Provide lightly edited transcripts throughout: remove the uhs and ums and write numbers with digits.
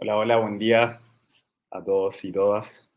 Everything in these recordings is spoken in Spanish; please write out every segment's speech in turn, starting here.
Hola, hola, buen día a todos y todas.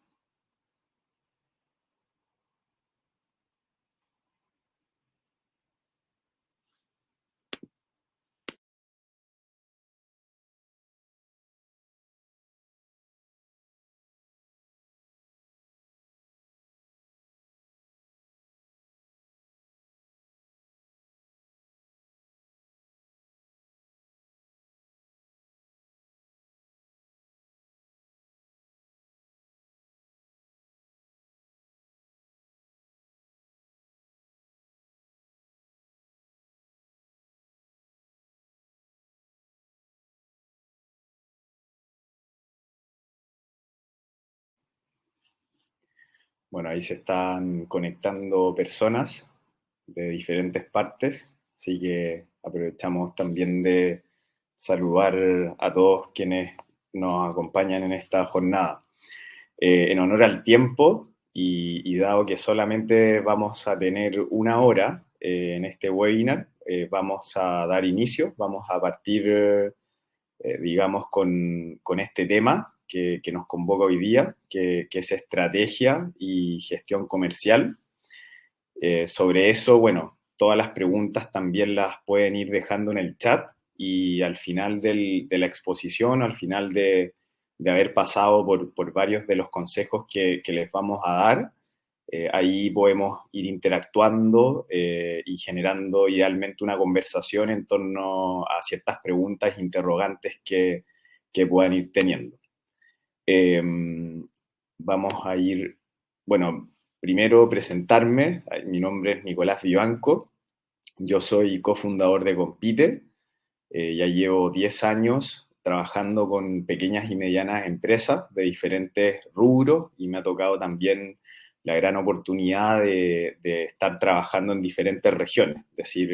Bueno, ahí se están conectando personas de diferentes partes, así que aprovechamos también de saludar a todos quienes nos acompañan en esta jornada. En honor al tiempo y dado que solamente vamos a tener una hora en este webinar, vamos a dar inicio, vamos a partir digamos, con este tema que nos convoca hoy día, que es estrategia y gestión comercial. Sobre eso, bueno, todas las preguntas también las pueden ir dejando en el chat y al final de la exposición, al final de haber pasado por varios de los consejos que les vamos a dar, ahí podemos ir interactuando y generando idealmente una conversación en torno a ciertas preguntas, interrogantes que puedan ir teniendo. Eh, Vamos a ir, bueno, primero presentarme. Mi nombre es Nicolás Vivanco, yo soy cofundador de Compite. Ya llevo 10 años trabajando con pequeñas y medianas empresas de diferentes rubros y me ha tocado también la gran oportunidad de estar trabajando en diferentes regiones, es decir,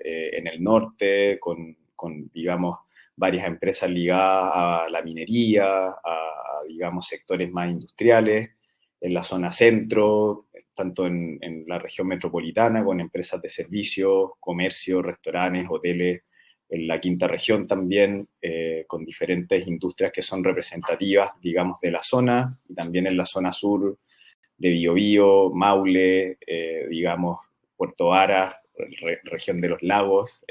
en el norte, digamos, varias empresas ligadas a la minería, digamos, sectores más industriales, en la zona centro, tanto en la región metropolitana, con empresas de servicios, comercio, restaurantes, hoteles, en la quinta región también, con diferentes industrias que son representativas, digamos, de la zona, y también en la zona sur de Biobío, Maule, digamos, Puerto Varas, región de los lagos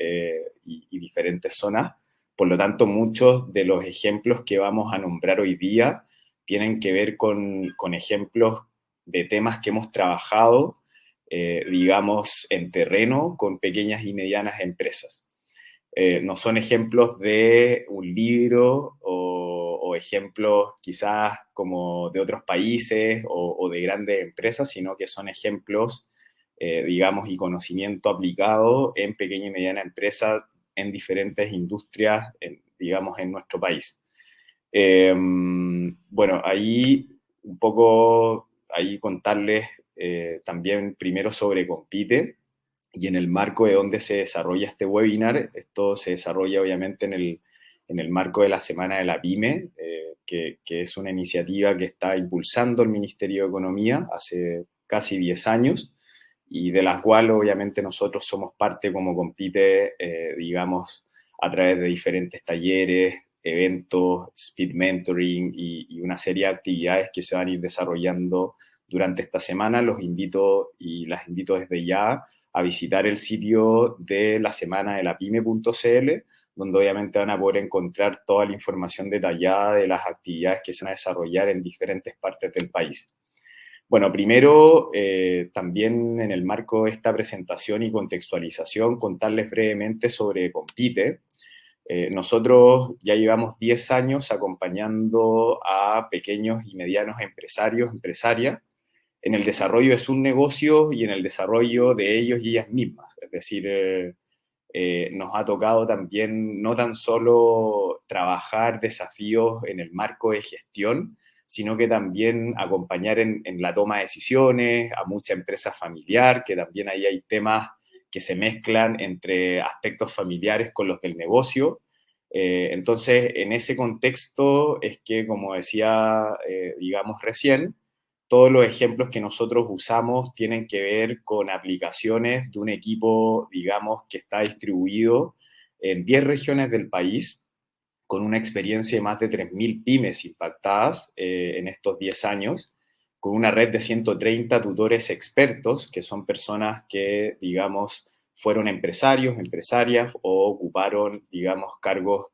y diferentes zonas. Por lo tanto, muchos de los ejemplos que vamos a nombrar hoy día tienen que ver con ejemplos de temas que hemos trabajado, digamos, en terreno con pequeñas y medianas empresas. No son ejemplos de un libro o ejemplos quizás como de otros países o de grandes empresas, sino que son ejemplos, digamos, y conocimiento aplicado en pequeña y mediana empresa en diferentes industrias, digamos, en nuestro país. Bueno, ahí un poco, ahí contarles también primero sobre Compite y en el marco de donde se desarrolla este webinar. Esto se desarrolla obviamente en el marco de la Semana de la PYME, que es una iniciativa que está impulsando el Ministerio de Economía hace casi 10 años y de la cual obviamente nosotros somos parte como Compite, digamos, a través de diferentes talleres, eventos, speed mentoring y una serie de actividades que se van a ir desarrollando durante esta semana. Los invito y las invito desde ya a visitar el sitio de la semana de la pyme.cl, donde obviamente van a poder encontrar toda la información detallada de las actividades que se van a desarrollar en diferentes partes del país. Bueno, primero, también en el marco de esta presentación y contextualización, contarles brevemente sobre Compite. Nosotros ya llevamos 10 años acompañando a pequeños y medianos empresarios, empresarias, en el desarrollo de sus negocios y en el desarrollo de ellos y ellas mismas. Es decir, nos ha tocado también no tan solo trabajar desafíos en el marco de gestión, sino que también acompañar en la toma de decisiones a mucha empresa familiar, que también ahí hay temas que se mezclan entre aspectos familiares con los del negocio. Entonces, en ese contexto es que, como decía, digamos recién, todos los ejemplos que nosotros usamos tienen que ver con aplicaciones de un equipo, digamos, que está distribuido en 10 regiones del país, con una experiencia de más de 3.000 pymes impactadas en estos 10 años, con una red de 130 tutores expertos, que son personas que, digamos, fueron empresarios, empresarias o ocuparon, digamos, cargos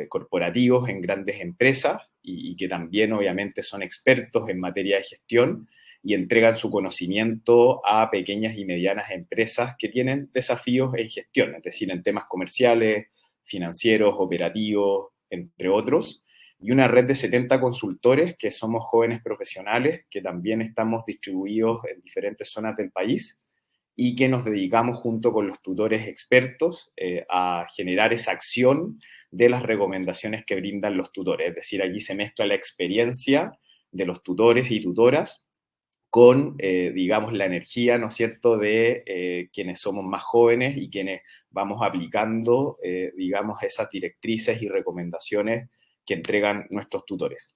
corporativos en grandes empresas y que también obviamente son expertos en materia de gestión y entregan su conocimiento a pequeñas y medianas empresas que tienen desafíos en gestión, es decir, en temas comerciales, financieros, operativos, entre otros, y una red de 70 consultores que somos jóvenes profesionales que también estamos distribuidos en diferentes zonas del país y que nos dedicamos junto con los tutores expertos a generar esa acción de las recomendaciones que brindan los tutores. Es decir, allí se mezcla la experiencia de los tutores y tutoras con, digamos, la energía, ¿no es cierto?, de quienes somos más jóvenes y quienes vamos aplicando, digamos, esas directrices y recomendaciones que entregan nuestros tutores.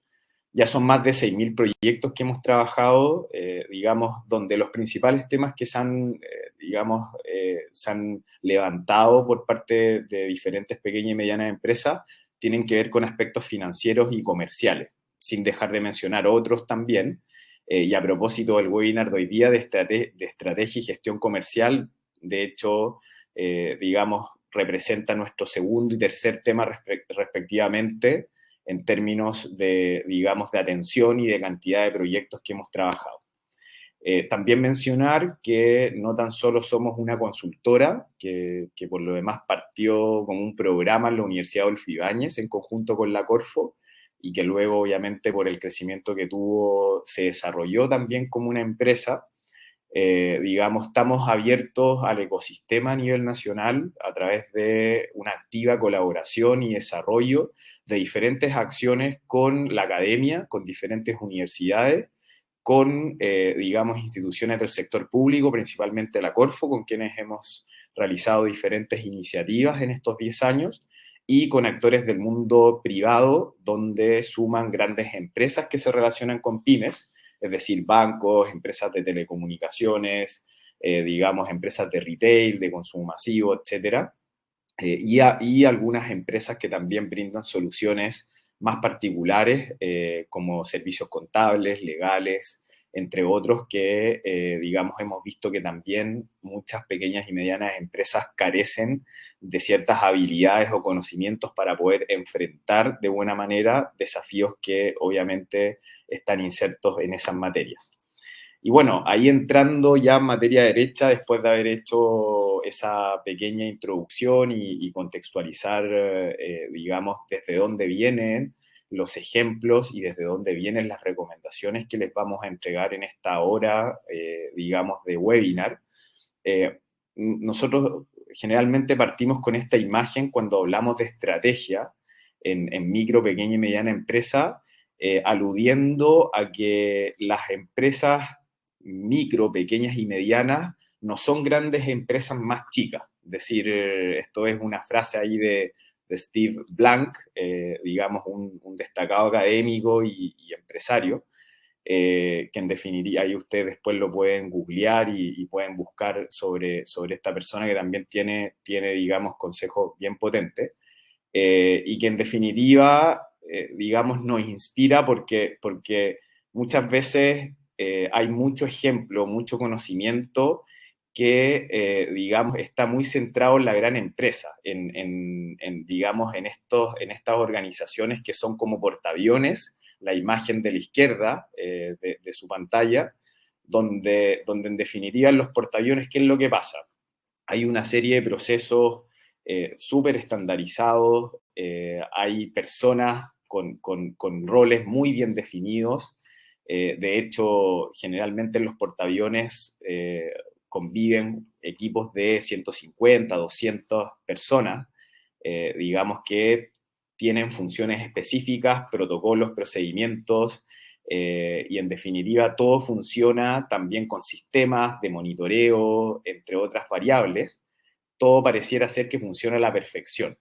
Ya son más de 6.000 proyectos que hemos trabajado, digamos, donde los principales temas que se han, digamos, se han levantado por parte de diferentes pequeñas y medianas empresas tienen que ver con aspectos financieros y comerciales, sin dejar de mencionar otros también. Y a propósito del webinar de hoy día de estrategia y gestión comercial, de hecho, digamos, representa nuestro segundo y tercer tema respectivamente, en términos de, digamos, de atención y de cantidad de proyectos que hemos trabajado. También mencionar que no tan solo somos una consultora, que por lo demás partió como un programa en la Universidad Adolfo Ibáñez en conjunto con la Corfo, y que luego, obviamente, por el crecimiento que tuvo, se desarrolló también como una empresa. Digamos, estamos abiertos al ecosistema a nivel nacional a través de una activa colaboración y desarrollo de diferentes acciones con la academia, con diferentes universidades, con, digamos, instituciones del sector público, principalmente la Corfo, con quienes hemos realizado diferentes iniciativas en estos 10 años, y con actores del mundo privado, donde suman grandes empresas que se relacionan con pymes, es decir, bancos, empresas de telecomunicaciones, digamos, empresas de retail, de consumo masivo, etcétera, y algunas empresas que también brindan soluciones más particulares, como servicios contables, legales, entre otros que, digamos, hemos visto que también muchas pequeñas y medianas empresas carecen de ciertas habilidades o conocimientos para poder enfrentar de buena manera desafíos que obviamente están insertos en esas materias. Y bueno, ahí entrando ya en materia derecha, después de haber hecho esa pequeña introducción y contextualizar, digamos, desde dónde vienen los ejemplos y desde dónde vienen las recomendaciones que les vamos a entregar en esta hora, digamos, de webinar. Nosotros generalmente partimos con esta imagen cuando hablamos de estrategia en micro, pequeña y mediana empresa, aludiendo a que las empresas micro, pequeñas y medianas no son grandes empresas más chicas. Es decir, esto es una frase ahí de Steve Blank, digamos un destacado académico y empresario, que en definitiva ahí ustedes después lo pueden googlear y pueden buscar sobre esta persona que también tiene digamos, consejos bien potentes, y que en definitiva, digamos, nos inspira porque muchas veces hay mucho ejemplo, mucho conocimiento que, digamos, está muy centrado en la gran empresa, digamos, en estas organizaciones que son como portaaviones, la imagen de la izquierda de su pantalla, donde en definitiva en los portaaviones, ¿qué es lo que pasa? Hay una serie de procesos súper estandarizados, hay personas con roles muy bien definidos. De hecho, generalmente en los portaaviones conviven equipos de 150, 200 personas, digamos que tienen funciones específicas, protocolos, procedimientos, y en definitiva todo funciona también con sistemas de monitoreo, entre otras variables. Todo pareciera ser que funciona a la perfección,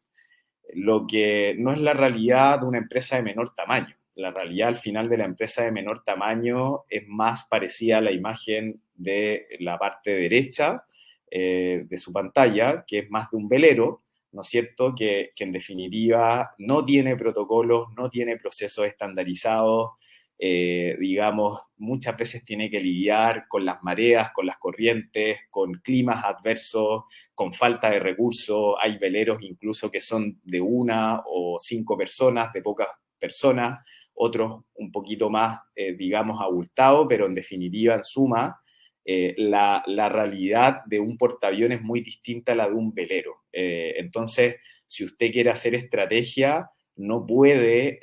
lo que no es la realidad de una empresa de menor tamaño. La realidad al final de la empresa de menor tamaño es más parecida a la imagen de la parte derecha de su pantalla, que es más de un velero, ¿no es cierto?, que en definitiva no tiene protocolos, no tiene procesos estandarizados, digamos, muchas veces tiene que lidiar con las mareas, con las corrientes, con climas adversos, con falta de recursos. Hay veleros incluso que son de 1 o 5 personas, de pocas personas, otros un poquito más, digamos, abultados, pero en definitiva, en suma, la realidad de un portaaviones es muy distinta a la de un velero. Entonces, si usted quiere hacer estrategia, no puede,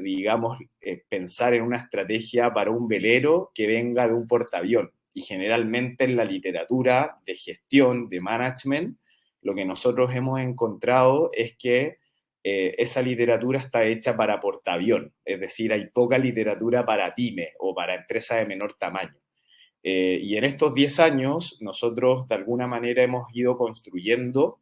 digamos, pensar en una estrategia para un velero que venga de un portaavión. Y generalmente en la literatura de gestión, de management, lo que nosotros hemos encontrado es que esa literatura está hecha para portaavión, es decir, hay poca literatura para pyme o para empresas de menor tamaño. Y en estos 10 años nosotros de alguna manera hemos ido construyendo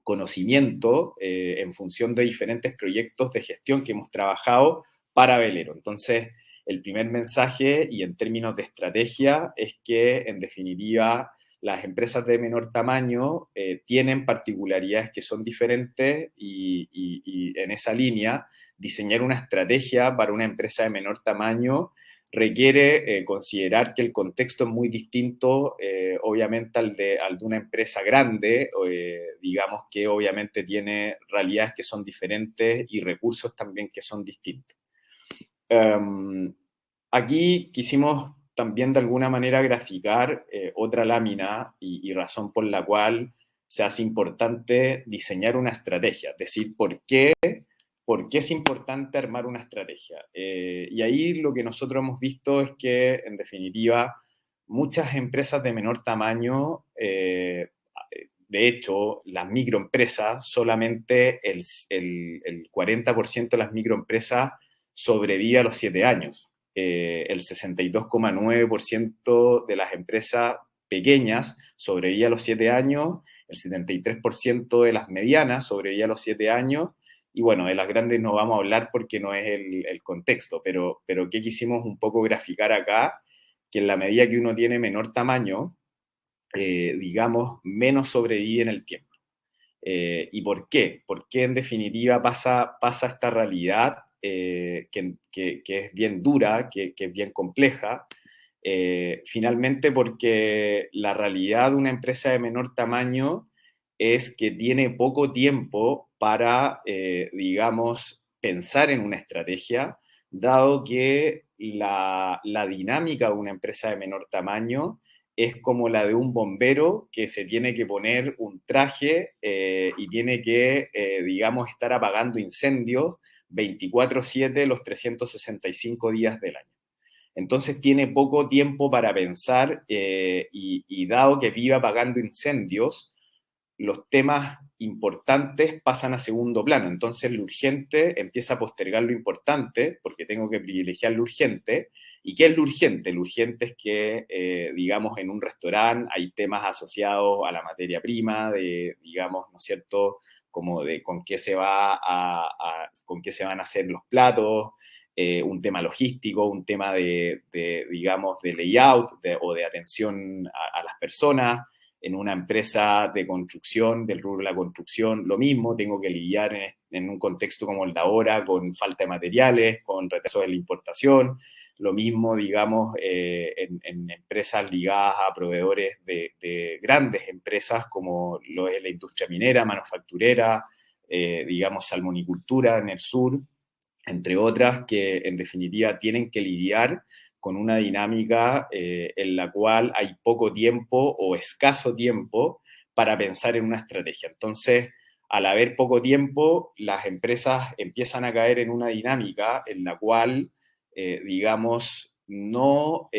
conocimiento en función de diferentes proyectos de gestión que hemos trabajado para Velero. Entonces, el primer mensaje y en términos de estrategia es que, en definitiva, las empresas de menor tamaño tienen particularidades que son diferentes y en esa línea, diseñar una estrategia para una empresa de menor tamaño requiere considerar que el contexto es muy distinto, obviamente, al de una empresa grande, digamos que obviamente tiene realidades que son diferentes y recursos también que son distintos. Aquí quisimos también de alguna manera graficar otra lámina y razón por la cual se hace importante diseñar una estrategia, es decir, ¿por qué es importante armar una estrategia? Y ahí lo que nosotros hemos visto es que, en definitiva, muchas empresas de menor tamaño, de hecho, las microempresas, solamente el 40% de las microempresas sobrevive a los 7 años. El 62,9% de las empresas pequeñas sobrevive a los 7 años, el 73% de las medianas sobrevive a los 7 años, y bueno, de las grandes no vamos a hablar porque no es el contexto, pero ¿qué quisimos un poco graficar acá? Que en la medida que uno tiene menor tamaño, digamos, menos sobrevive en el tiempo. ¿Y por qué? ¿Por qué en definitiva pasa esta realidad que es bien dura, que es bien compleja? Finalmente porque la realidad de una empresa de menor tamaño es que tiene poco tiempo para, digamos, pensar en una estrategia, dado que la dinámica de una empresa de menor tamaño es como la de un bombero que se tiene que poner un traje y tiene que, digamos, estar apagando incendios 24/7 los 365 días del año. Entonces tiene poco tiempo para pensar y dado que vive apagando incendios, los temas importantes pasan a segundo plano. Entonces lo urgente empieza a postergar lo importante porque tengo que privilegiar lo urgente. ¿Y qué es lo urgente? Lo urgente es que, digamos, en un restaurante hay temas asociados a la materia prima, de, digamos, ¿no es cierto?, como de con qué se con qué se van a hacer los platos, un tema logístico, un tema digamos, de layout o de atención a las personas. En una empresa de construcción, del rubro de la construcción, lo mismo, tengo que lidiar en un contexto como el de ahora, con falta de materiales, con retraso de la importación, lo mismo, digamos, en empresas ligadas a proveedores de grandes empresas como lo es la industria minera, manufacturera, digamos, salmonicultura en el sur, entre otras, que en definitiva tienen que lidiar con una dinámica en la cual hay poco tiempo o escaso tiempo para pensar en una estrategia. Entonces, al haber poco tiempo, las empresas empiezan a caer en una dinámica en la cual, digamos, no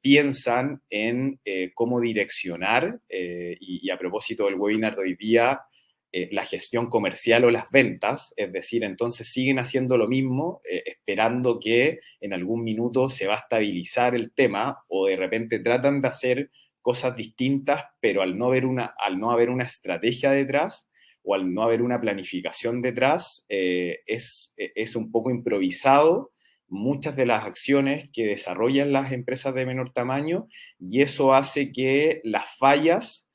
piensan en cómo direccionar, y a propósito del webinar de hoy día, la gestión comercial o las ventas, es decir, entonces siguen haciendo lo mismo, esperando que en algún minuto se va a estabilizar el tema o de repente tratan de hacer cosas distintas, pero al no haber una estrategia detrás o al no haber una planificación detrás, es un poco improvisado muchas de las acciones que desarrollan las empresas de menor tamaño y eso hace que las fallas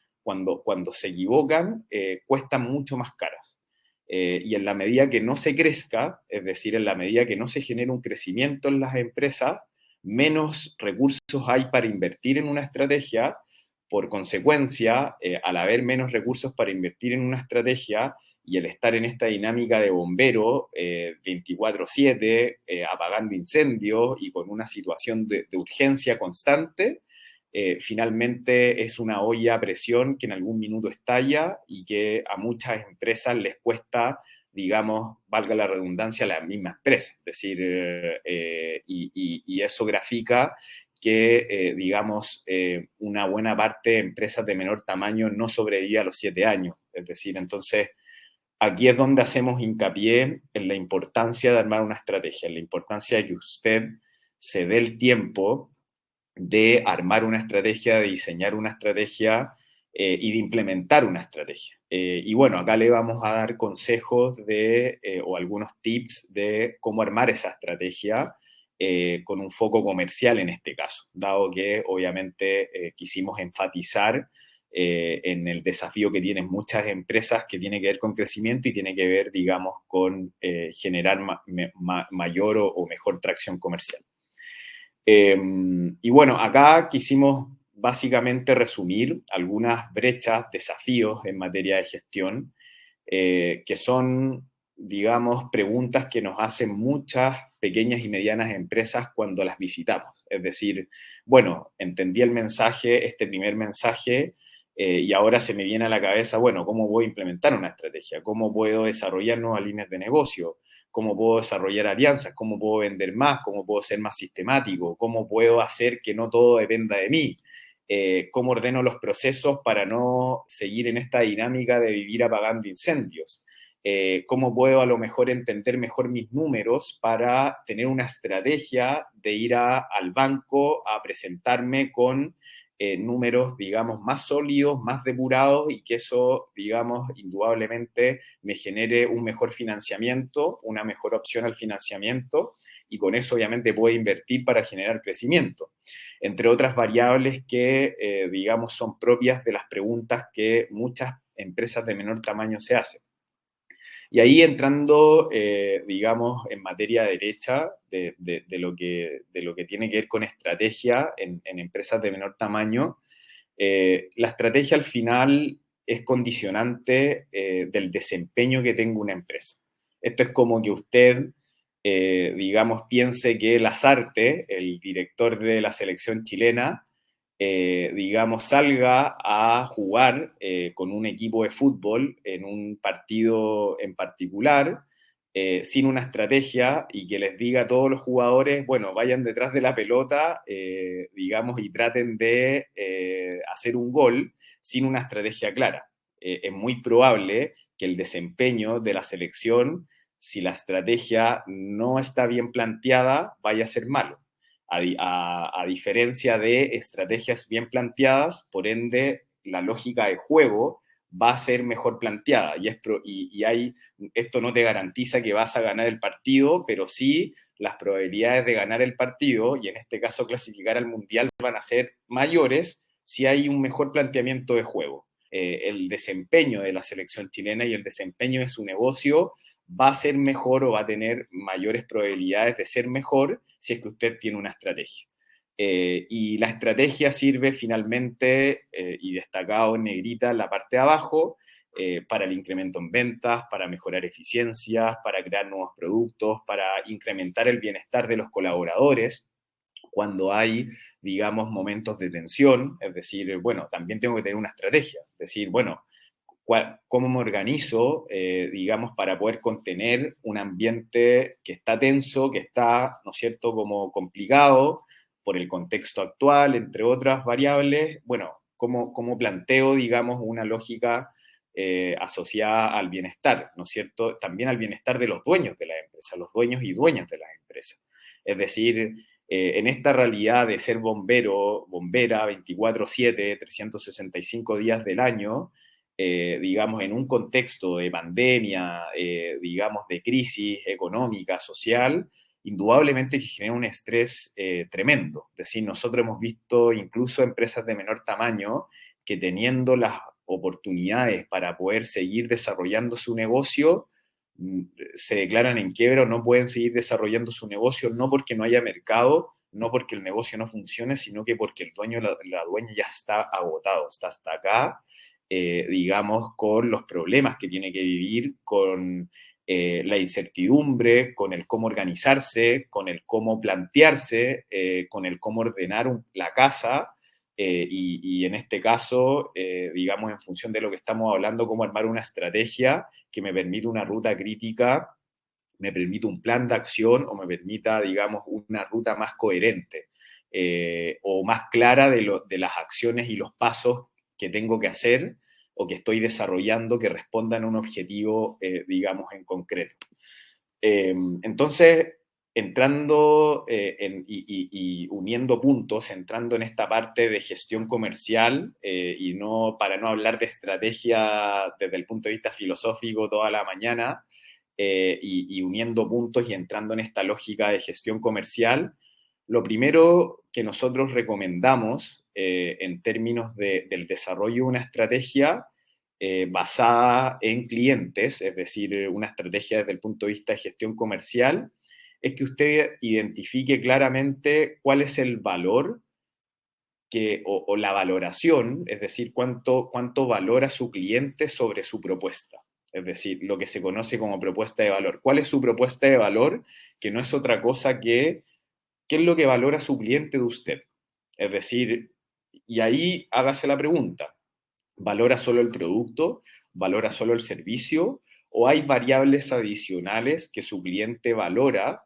cuando se equivocan, cuestan mucho más caras. Y en la medida que no se crezca, es decir, en la medida que no se genere un crecimiento en las empresas, menos recursos hay para invertir en una estrategia. Por consecuencia, al haber menos recursos para invertir en una estrategia y el estar en esta dinámica de bombero 24/7, apagando incendios y con una situación de urgencia constante, finalmente es una olla a presión que en algún minuto estalla y que a muchas empresas les cuesta, digamos, valga la redundancia, la misma empresa. Es decir, y eso grafica que, digamos, una buena parte de empresas de menor tamaño no sobrevive a los 7 años. Es decir, entonces, aquí es donde hacemos hincapié en la importancia de armar una estrategia, en la importancia de que usted se dé el tiempo de armar una estrategia, de diseñar una estrategia y de implementar una estrategia. Y bueno, acá le vamos a dar consejos o algunos tips de cómo armar esa estrategia con un foco comercial en este caso, dado que obviamente quisimos enfatizar en el desafío que tienen muchas empresas que tiene que ver con crecimiento y tiene que ver, digamos, con generar mayor o mejor tracción comercial. Y bueno, acá quisimos básicamente resumir algunas brechas, desafíos en materia de gestión, que son, digamos, preguntas que nos hacen muchas pequeñas y medianas empresas cuando las visitamos. Es decir, bueno, entendí el mensaje, este primer mensaje, y ahora se me viene a la cabeza, bueno, ¿cómo voy a implementar una estrategia? ¿Cómo puedo desarrollar nuevas líneas de negocio? ¿Cómo puedo desarrollar alianzas? ¿Cómo puedo vender más? ¿Cómo puedo ser más sistemático? ¿Cómo puedo hacer que no todo dependa de mí? ¿Cómo ordeno los procesos para no seguir en esta dinámica de vivir apagando incendios? ¿Cómo puedo a lo mejor entender mejor mis números para tener una estrategia de ir al banco a presentarme con números, digamos, más sólidos, más depurados y que eso, digamos, indudablemente me genere un mejor financiamiento, una mejor opción al financiamiento y con eso obviamente puedo invertir para generar crecimiento? Entre otras variables que, digamos, son propias de las preguntas que muchas empresas de menor tamaño se hacen. Y ahí entrando, digamos, en materia derecha de lo que tiene que ver con estrategia en empresas de menor tamaño, la estrategia al final es condicionante del desempeño que tenga una empresa. Esto es como que usted, digamos, piense que Lasarte, el director de la selección chilena, digamos, salga a jugar con un equipo de fútbol en un partido en particular, sin una estrategia y que les diga a todos los jugadores, bueno, vayan detrás de la pelota, digamos, y traten de hacer un gol sin una estrategia clara. Es muy probable que el desempeño de la selección, si la estrategia no está bien planteada, vaya a ser malo. A diferencia de estrategias bien planteadas, por ende, la lógica de juego va a ser mejor planteada. Esto no te garantiza que vas a ganar el partido, pero sí las probabilidades de ganar el partido, y en este caso clasificar al Mundial, van a ser mayores si hay un mejor planteamiento de juego. El desempeño de la selección chilena y el desempeño de su negocio va a ser mejor o va a tener mayores probabilidades de ser mejor si es que usted tiene una estrategia. Y la estrategia sirve finalmente, y destacado en negrita en la parte de abajo, para el incremento en ventas, para mejorar eficiencias, para crear nuevos productos, para incrementar el bienestar de los colaboradores cuando hay, digamos, momentos de tensión. Es decir, bueno, también tengo que tener una estrategia. Es decir, bueno, cómo me organizo, digamos, para poder contener un ambiente que está tenso, que está, ¿no es cierto?, como complicado por el contexto actual, entre otras variables. Bueno, cómo planteo, digamos, una lógica asociada al bienestar, ¿no es cierto?, también al bienestar de los dueños de las empresas, los dueños y dueñas de las empresas. Es decir, en esta realidad de ser bombero, bombera, 24/7, 365 días del año, digamos, en un contexto de pandemia, digamos, de crisis económica, social, indudablemente que genera un estrés tremendo. Es decir, nosotros hemos visto incluso empresas de menor tamaño que teniendo las oportunidades para poder seguir desarrollando su negocio, se declaran en quiebra o no pueden seguir desarrollando su negocio, no porque no haya mercado, no porque el negocio no funcione, sino que porque el dueño, la dueña ya está agotado, está hasta acá, digamos, con los problemas que tiene que vivir, con la incertidumbre, con el cómo organizarse, con el cómo plantearse, con el cómo ordenar la casa, y en este caso, digamos, en función de lo que estamos hablando, cómo armar una estrategia que me permita una ruta crítica, me permita un plan de acción o me permita, digamos, una ruta más coherente, o más clara de las acciones y los pasos que tengo que hacer o que estoy desarrollando que respondan a un objetivo, digamos, en concreto. Entonces, entrando y uniendo puntos, entrando en esta parte de gestión comercial, y no para no hablar de estrategia desde el punto de vista filosófico toda la mañana, y uniendo puntos y entrando en esta lógica de gestión comercial, lo primero que nosotros recomendamos, en términos del desarrollo de una estrategia, basada en clientes, es decir, una estrategia desde el punto de vista de gestión comercial, es que usted identifique claramente cuál es el valor o la valoración, es decir, cuánto valora su cliente sobre su propuesta. Es decir, lo que se conoce como propuesta de valor. ¿Cuál es su propuesta de valor? Que no es otra cosa que qué es lo que valora su cliente de usted. Es decir, y ahí hágase la pregunta, ¿valora solo el producto? ¿Valora solo el servicio? ¿O hay variables adicionales que su cliente valora,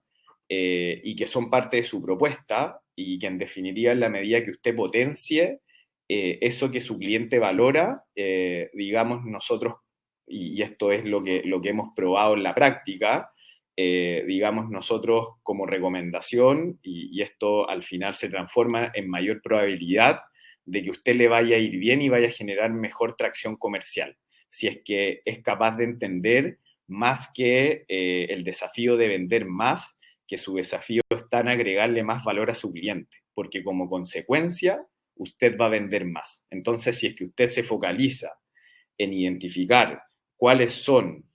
y que son parte de su propuesta y que en definitiva en la medida que usted potencie eso que su cliente valora, digamos nosotros, y esto es lo que hemos probado en la práctica, digamos nosotros como recomendación, y esto al final se transforma en mayor probabilidad de que usted le vaya a ir bien y vaya a generar mejor tracción comercial, si es que es capaz de entender más que el desafío de vender más, que su desafío está en agregarle más valor a su cliente, porque como consecuencia usted va a vender más. Entonces, si es que usted se focaliza en identificar cuáles son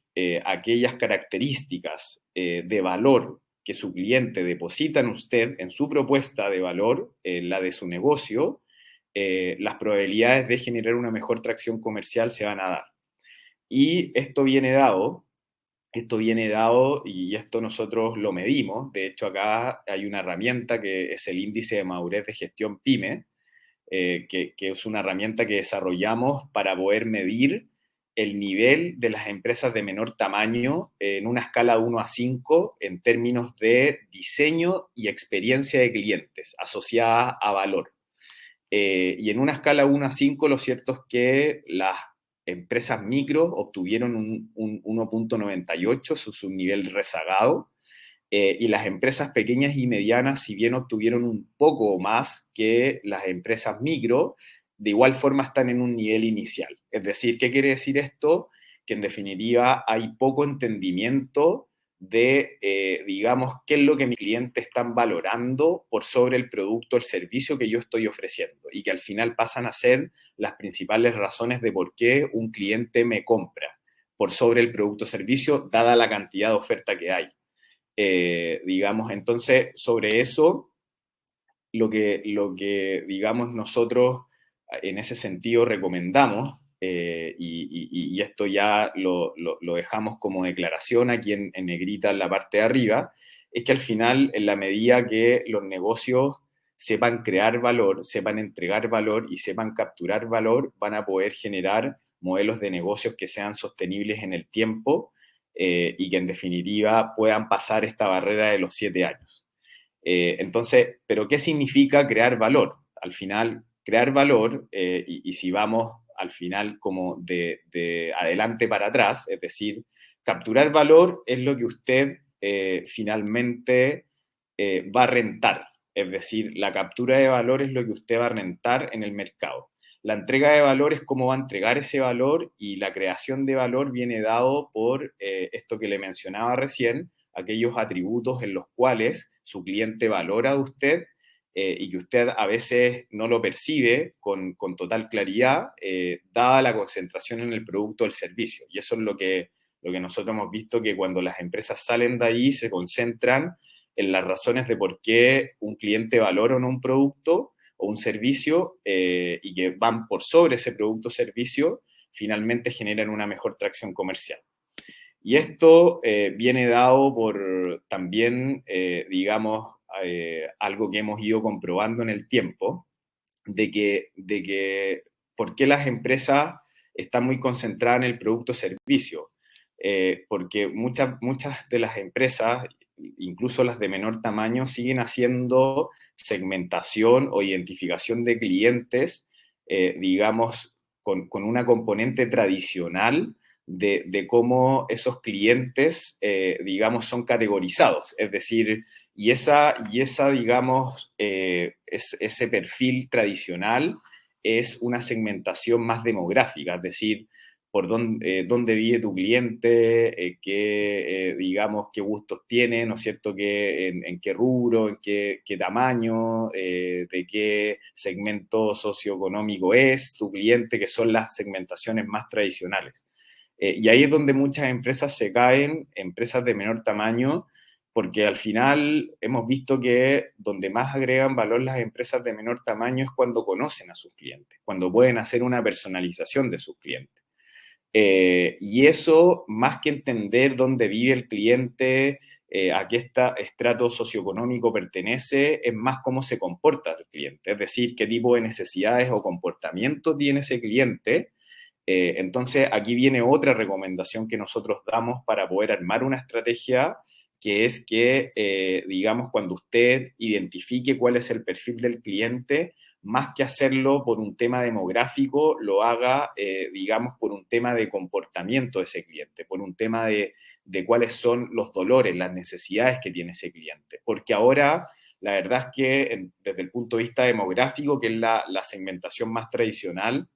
aquellas características de valor que su cliente deposita en usted, en su propuesta de valor, la de su negocio, las probabilidades de generar una mejor tracción comercial se van a dar. Y esto viene dado y esto nosotros lo medimos. De hecho, acá hay una herramienta que es el índice de madurez de gestión PYME, que es una herramienta que desarrollamos para poder medir el nivel de las empresas de menor tamaño en una escala de 1 a 5 en términos de diseño y experiencia de clientes asociada a valor. Y en una escala 1 a 5, lo cierto es que las empresas micro obtuvieron un 1.98, eso es un nivel rezagado, y las empresas pequeñas y medianas, si bien obtuvieron un poco más que las empresas micro, de igual forma están en un nivel inicial. Es decir, ¿qué quiere decir esto? Que en definitiva hay poco entendimiento de, digamos, qué es lo que mis clientes están valorando por sobre el producto o el servicio que yo estoy ofreciendo, y que al final pasan a ser las principales razones de por qué un cliente me compra por sobre el producto o servicio, dada la cantidad de oferta que hay. Digamos, entonces, sobre eso, digamos, nosotros en ese sentido recomendamos, y esto ya lo dejamos como declaración aquí en negrita en la parte de arriba, es que al final, en la medida que los negocios sepan crear valor, sepan entregar valor y sepan capturar valor, van a poder generar modelos de negocios que sean sostenibles en el tiempo, y que en definitiva puedan pasar esta barrera de los 7 años. Entonces, ¿pero qué significa crear valor? Al final, crear valor, y si vamos al final como de adelante para atrás, es decir, capturar valor es lo que usted finalmente va a rentar. Es decir, la captura de valor es lo que usted va a rentar en el mercado. La entrega de valor es cómo va a entregar ese valor, y la creación de valor viene dado por esto que le mencionaba recién, aquellos atributos en los cuales su cliente valora de usted, y que usted a veces no lo percibe con total claridad, dada la concentración en el producto o el servicio. Y eso es lo que nosotros hemos visto, que cuando las empresas salen de ahí se concentran en las razones de por qué un cliente valora o no un producto o un servicio, y que van por sobre ese producto o servicio, finalmente generan una mejor tracción comercial. Y esto viene dado por también, digamos, algo que hemos ido comprobando en el tiempo, de que por qué las empresas están muy concentradas en el producto o servicio. Porque muchas de las empresas, incluso las de menor tamaño, siguen haciendo segmentación o identificación de clientes, digamos, con una componente tradicional de cómo esos clientes, digamos, son categorizados. Es decir, digamos, ese perfil tradicional es una segmentación más demográfica, es decir, por dónde vive tu cliente, digamos, qué gustos tiene, ¿no es cierto?, en qué rubro, en qué tamaño, de qué segmento socioeconómico es tu cliente, que son las segmentaciones más tradicionales. Y ahí es donde muchas empresas se caen, empresas de menor tamaño, porque al final hemos visto que donde más agregan valor las empresas de menor tamaño es cuando conocen a sus clientes, cuando pueden hacer una personalización de sus clientes. Y eso, más que entender dónde vive el cliente, a qué estrato socioeconómico pertenece, es más cómo se comporta el cliente, es decir, qué tipo de necesidades o comportamientos tiene ese cliente. Entonces, aquí viene otra recomendación que nosotros damos para poder armar una estrategia, que es que, digamos, cuando usted identifique cuál es el perfil del cliente, más que hacerlo por un tema demográfico, lo haga, digamos, por un tema de comportamiento de ese cliente, por un tema de cuáles son los dolores, las necesidades que tiene ese cliente. Porque ahora, la verdad es que desde el punto de vista demográfico, que es la segmentación más tradicional,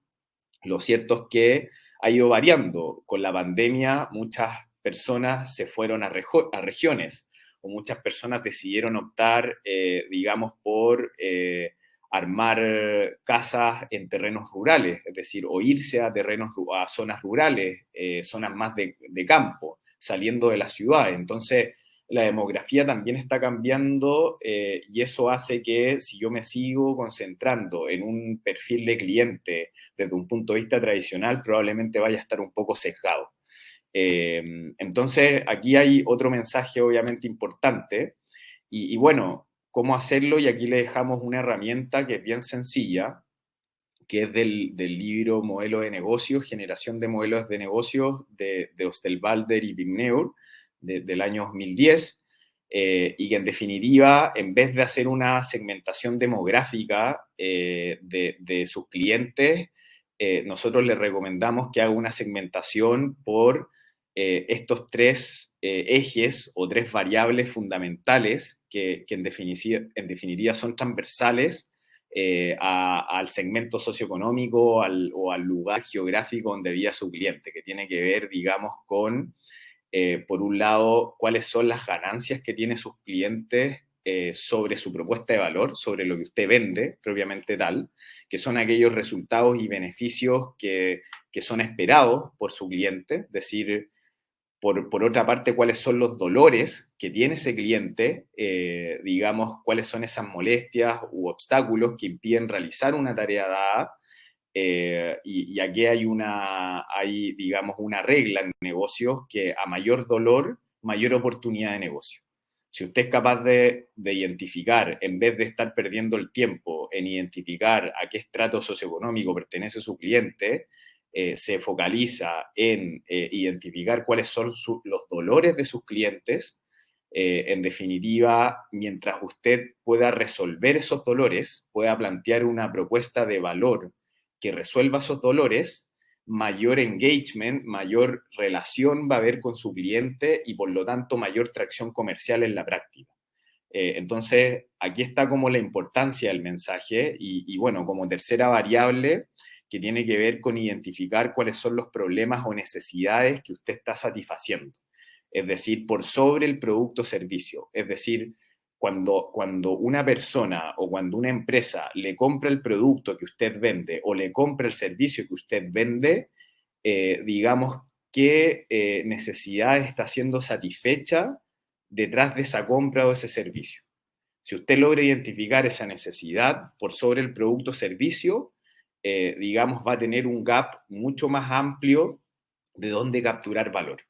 lo cierto es que ha ido variando. Con la pandemia, muchas personas se fueron a regiones, o muchas personas decidieron optar, digamos, por armar casas en terrenos rurales, es decir, o irse a zonas rurales, zonas más de campo, saliendo de la ciudad. Entonces, la demografía también está cambiando, y eso hace que si yo me sigo concentrando en un perfil de cliente desde un punto de vista tradicional, probablemente vaya a estar un poco sesgado. Entonces, aquí hay otro mensaje obviamente importante, y bueno, ¿cómo hacerlo? Y aquí le dejamos una herramienta que es bien sencilla, que es del libro Modelo de Negocios, Generación de Modelos de Negocios, de Osterwalder y Vigneur, del año 2010, y que en definitiva, en vez de hacer una segmentación demográfica, de sus clientes, nosotros les recomendamos que haga una segmentación por estos tres ejes o tres variables fundamentales que en definitiva son transversales, al segmento socioeconómico o al lugar geográfico donde vive su cliente, que tiene que ver, digamos, con, por un lado, cuáles son las ganancias que tienen sus clientes sobre su propuesta de valor, sobre lo que usted vende propiamente tal, que son aquellos resultados y beneficios que son esperados por su cliente, es decir, por otra parte, cuáles son los dolores que tiene ese cliente, digamos, cuáles son esas molestias u obstáculos que impiden realizar una tarea dada. Y aquí hay, digamos, una regla en negocios, que a mayor dolor, mayor oportunidad de negocio. Si usted es capaz de identificar, en vez de estar perdiendo el tiempo en identificar a qué estrato socioeconómico pertenece su cliente, se focaliza en identificar cuáles son los dolores de sus clientes. En definitiva, mientras usted pueda resolver esos dolores, pueda plantear una propuesta de valor que resuelva esos dolores, mayor engagement, mayor relación va a haber con su cliente, y por lo tanto mayor tracción comercial en la práctica. Entonces, aquí está como la importancia del mensaje, y bueno, como tercera variable, que tiene que ver con identificar cuáles son los problemas o necesidades que usted está satisfaciendo. Es decir, por sobre el producto o servicio. Es decir, cuando una persona o cuando una empresa le compra el producto que usted vende o le compra el servicio que usted vende, digamos, qué necesidad está siendo satisfecha detrás de esa compra o ese servicio. Si usted logra identificar esa necesidad por sobre el producto o servicio, digamos, va a tener un gap mucho más amplio de dónde capturar valor.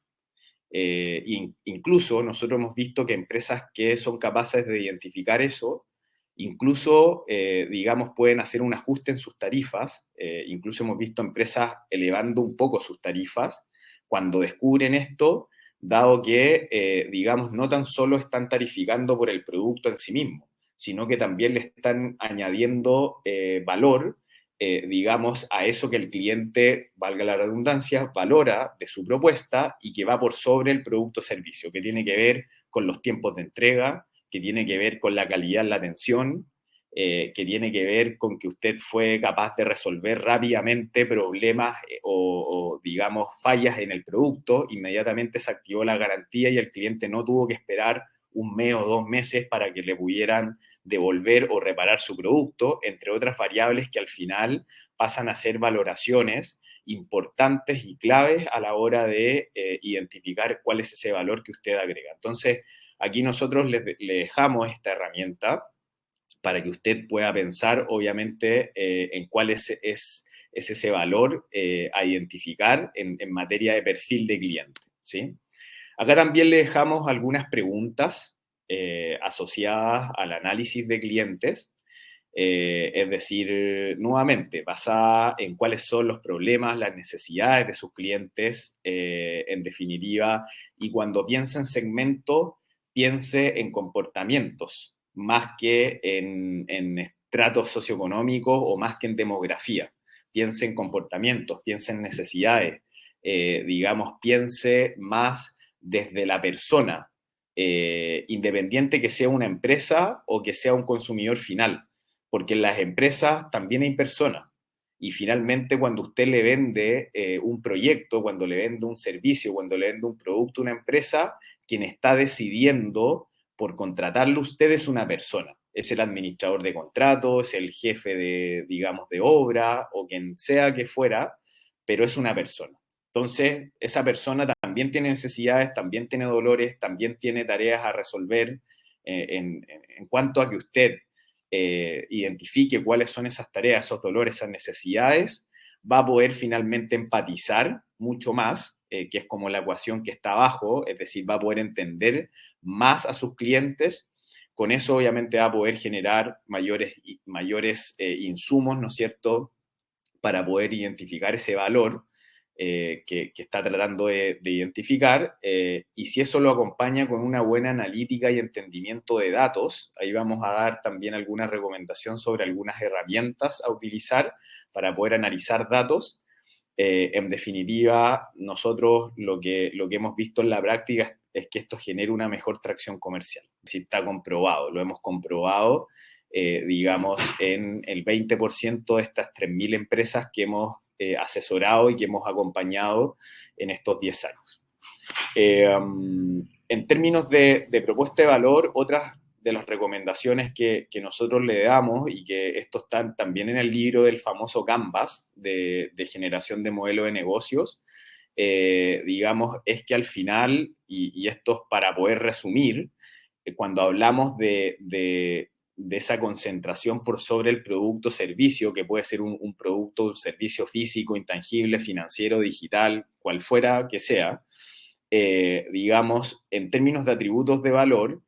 Incluso nosotros hemos visto que empresas que son capaces de identificar eso, incluso, digamos, pueden hacer un ajuste en sus tarifas. Incluso hemos visto empresas elevando un poco sus tarifas cuando descubren esto, dado que, digamos, no tan solo están tarificando por el producto en sí mismo, sino que también le están añadiendo valor, digamos, a eso que el cliente, valga la redundancia, valora de su propuesta y que va por sobre el producto o servicio, que tiene que ver con los tiempos de entrega, que tiene que ver con la calidad en la atención, que tiene que ver con que usted fue capaz de resolver rápidamente problemas digamos, fallas en el producto, inmediatamente se activó la garantía y el cliente no tuvo que esperar un mes o 2 meses para que le pudieran devolver o reparar su producto, entre otras variables que al final pasan a ser valoraciones importantes y claves a la hora de identificar cuál es ese valor que usted agrega. Entonces, aquí nosotros le dejamos esta herramienta para que usted pueda pensar, obviamente, en cuál es ese valor a identificar en materia de perfil de cliente, ¿sí? Acá también le dejamos algunas preguntas asociadas al análisis de clientes, es decir, nuevamente, basada en cuáles son los problemas, las necesidades de sus clientes, en definitiva, y cuando piensa en segmentos, piense en comportamientos, más que en estratos socioeconómicos o más que en demografía. Piense en comportamientos, piense en necesidades, digamos, piense más desde la persona, independiente que sea una empresa o que sea un consumidor final, porque en las empresas también hay personas. Y finalmente, cuando usted le vende un proyecto, cuando le vende un servicio, cuando le vende un producto a una empresa, quien está decidiendo por contratarlo usted es una persona. Es el administrador de contrato, es el jefe de, digamos, de obra o quien sea que fuera, pero es una persona. Entonces, esa persona también tiene necesidades, también tiene dolores, también tiene tareas a resolver en cuanto a que usted identifique cuáles son esas tareas, esos dolores, esas necesidades, va a poder finalmente empatizar mucho más, que es como la ecuación que está abajo, es decir, va a poder entender más a sus clientes. Con eso obviamente va a poder generar mayores insumos, ¿no es cierto?, para poder identificar ese valor que está tratando de identificar, y si eso lo acompaña con una buena analítica y entendimiento de datos, ahí vamos a dar también alguna recomendación sobre algunas herramientas a utilizar para poder analizar datos. En definitiva, nosotros lo que hemos visto en la práctica es que esto genera una mejor tracción comercial. Si está comprobado, lo hemos comprobado, digamos, en el 20% de estas 3.000 empresas que hemos asesorado y que hemos acompañado en estos 10 años. En términos de propuesta de valor, otras de las recomendaciones que nosotros le damos, y que esto está también en el libro del famoso Canvas de generación de modelo de negocios, digamos, es que al final, y esto es para poder resumir, cuando hablamos de esa concentración por sobre el producto o servicio, que puede ser un producto, un servicio físico, intangible, financiero, digital, cual fuera que sea, digamos, en términos de atributos de valor,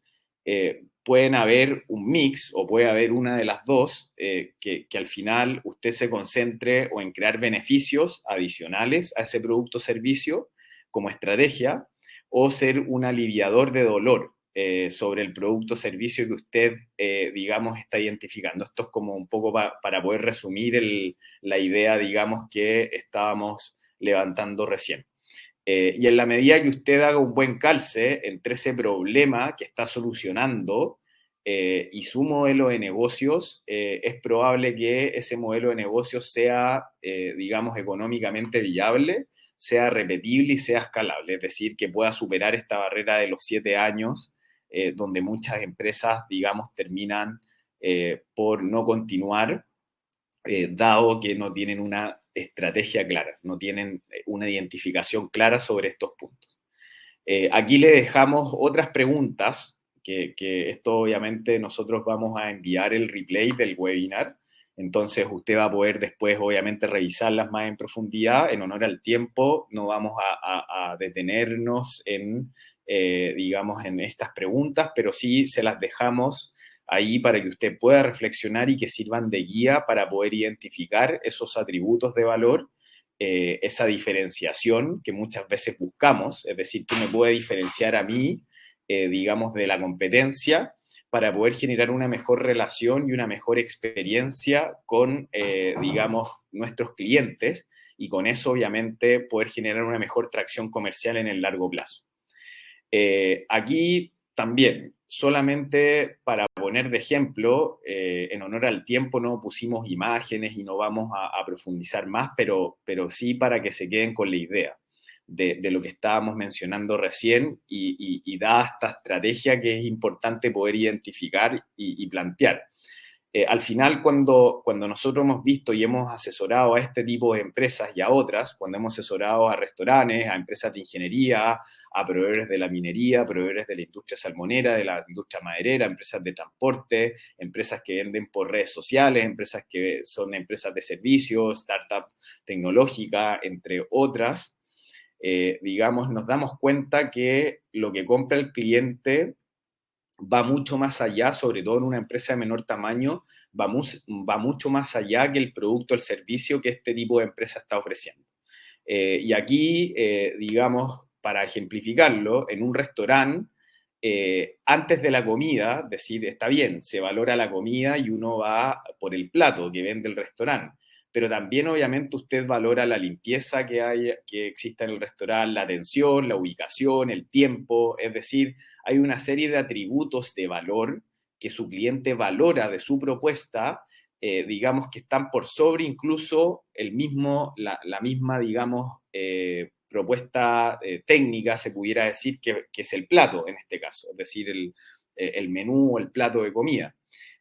pueden haber un mix o puede haber una de las dos, que al final usted se concentre o en crear beneficios adicionales a ese producto o servicio como estrategia, o ser un aliviador de dolor sobre el producto o servicio que usted, digamos, está identificando. Esto es como un poco para poder resumir la idea, digamos, que estábamos levantando recién. Y en la medida que usted haga un buen calce entre ese problema que está solucionando y su modelo de negocios, es probable que ese modelo de negocios sea, digamos, económicamente viable, sea repetible y sea escalable, es decir, que pueda superar esta barrera de los 7 años donde muchas empresas, digamos, terminan por no continuar, dado que no tienen una estrategia clara, no tienen una identificación clara sobre estos puntos. Aquí le dejamos otras preguntas, que esto obviamente nosotros vamos a enviar el replay del webinar, entonces usted va a poder después obviamente revisarlas más en profundidad. En honor al tiempo no vamos a detenernos en, digamos, en estas preguntas, pero sí se las dejamos ahí para que usted pueda reflexionar y que sirvan de guía para poder identificar esos atributos de valor, esa diferenciación que muchas veces buscamos, es decir, que me puede diferenciar a mí, digamos, de la competencia, para poder generar una mejor relación y una mejor experiencia con, digamos, nuestros clientes, y con eso, obviamente, poder generar una mejor tracción comercial en el largo plazo. Aquí también, solamente para poner de ejemplo, en honor al tiempo no pusimos imágenes y no vamos a profundizar más, pero sí para que se queden con la idea de lo que estábamos mencionando recién, y dada esta estrategia que es importante poder identificar y plantear. Al final, cuando nosotros hemos visto y hemos asesorado a este tipo de empresas y a otras, cuando hemos asesorado a restaurantes, a empresas de ingeniería, a proveedores de la minería, proveedores de la industria salmonera, de la industria maderera, empresas de transporte, empresas que venden por redes sociales, empresas que son empresas de servicios, startup tecnológica, entre otras, digamos, nos damos cuenta que lo que compra el cliente va mucho más allá, sobre todo en una empresa de menor tamaño, va mucho más allá que el producto o el servicio que este tipo de empresa está ofreciendo. Y aquí, digamos, para ejemplificarlo, en un restaurante, antes de la comida, decir, está bien, se valora la comida y uno va por el plato que vende el restaurante, pero también obviamente usted valora la limpieza que exista en el restaurante, la atención, la ubicación, el tiempo, es decir, hay una serie de atributos de valor que su cliente valora de su propuesta, digamos, que están por sobre incluso la misma, digamos, propuesta técnica, se pudiera decir, que es el plato en este caso, es decir, el menú o el plato de comida.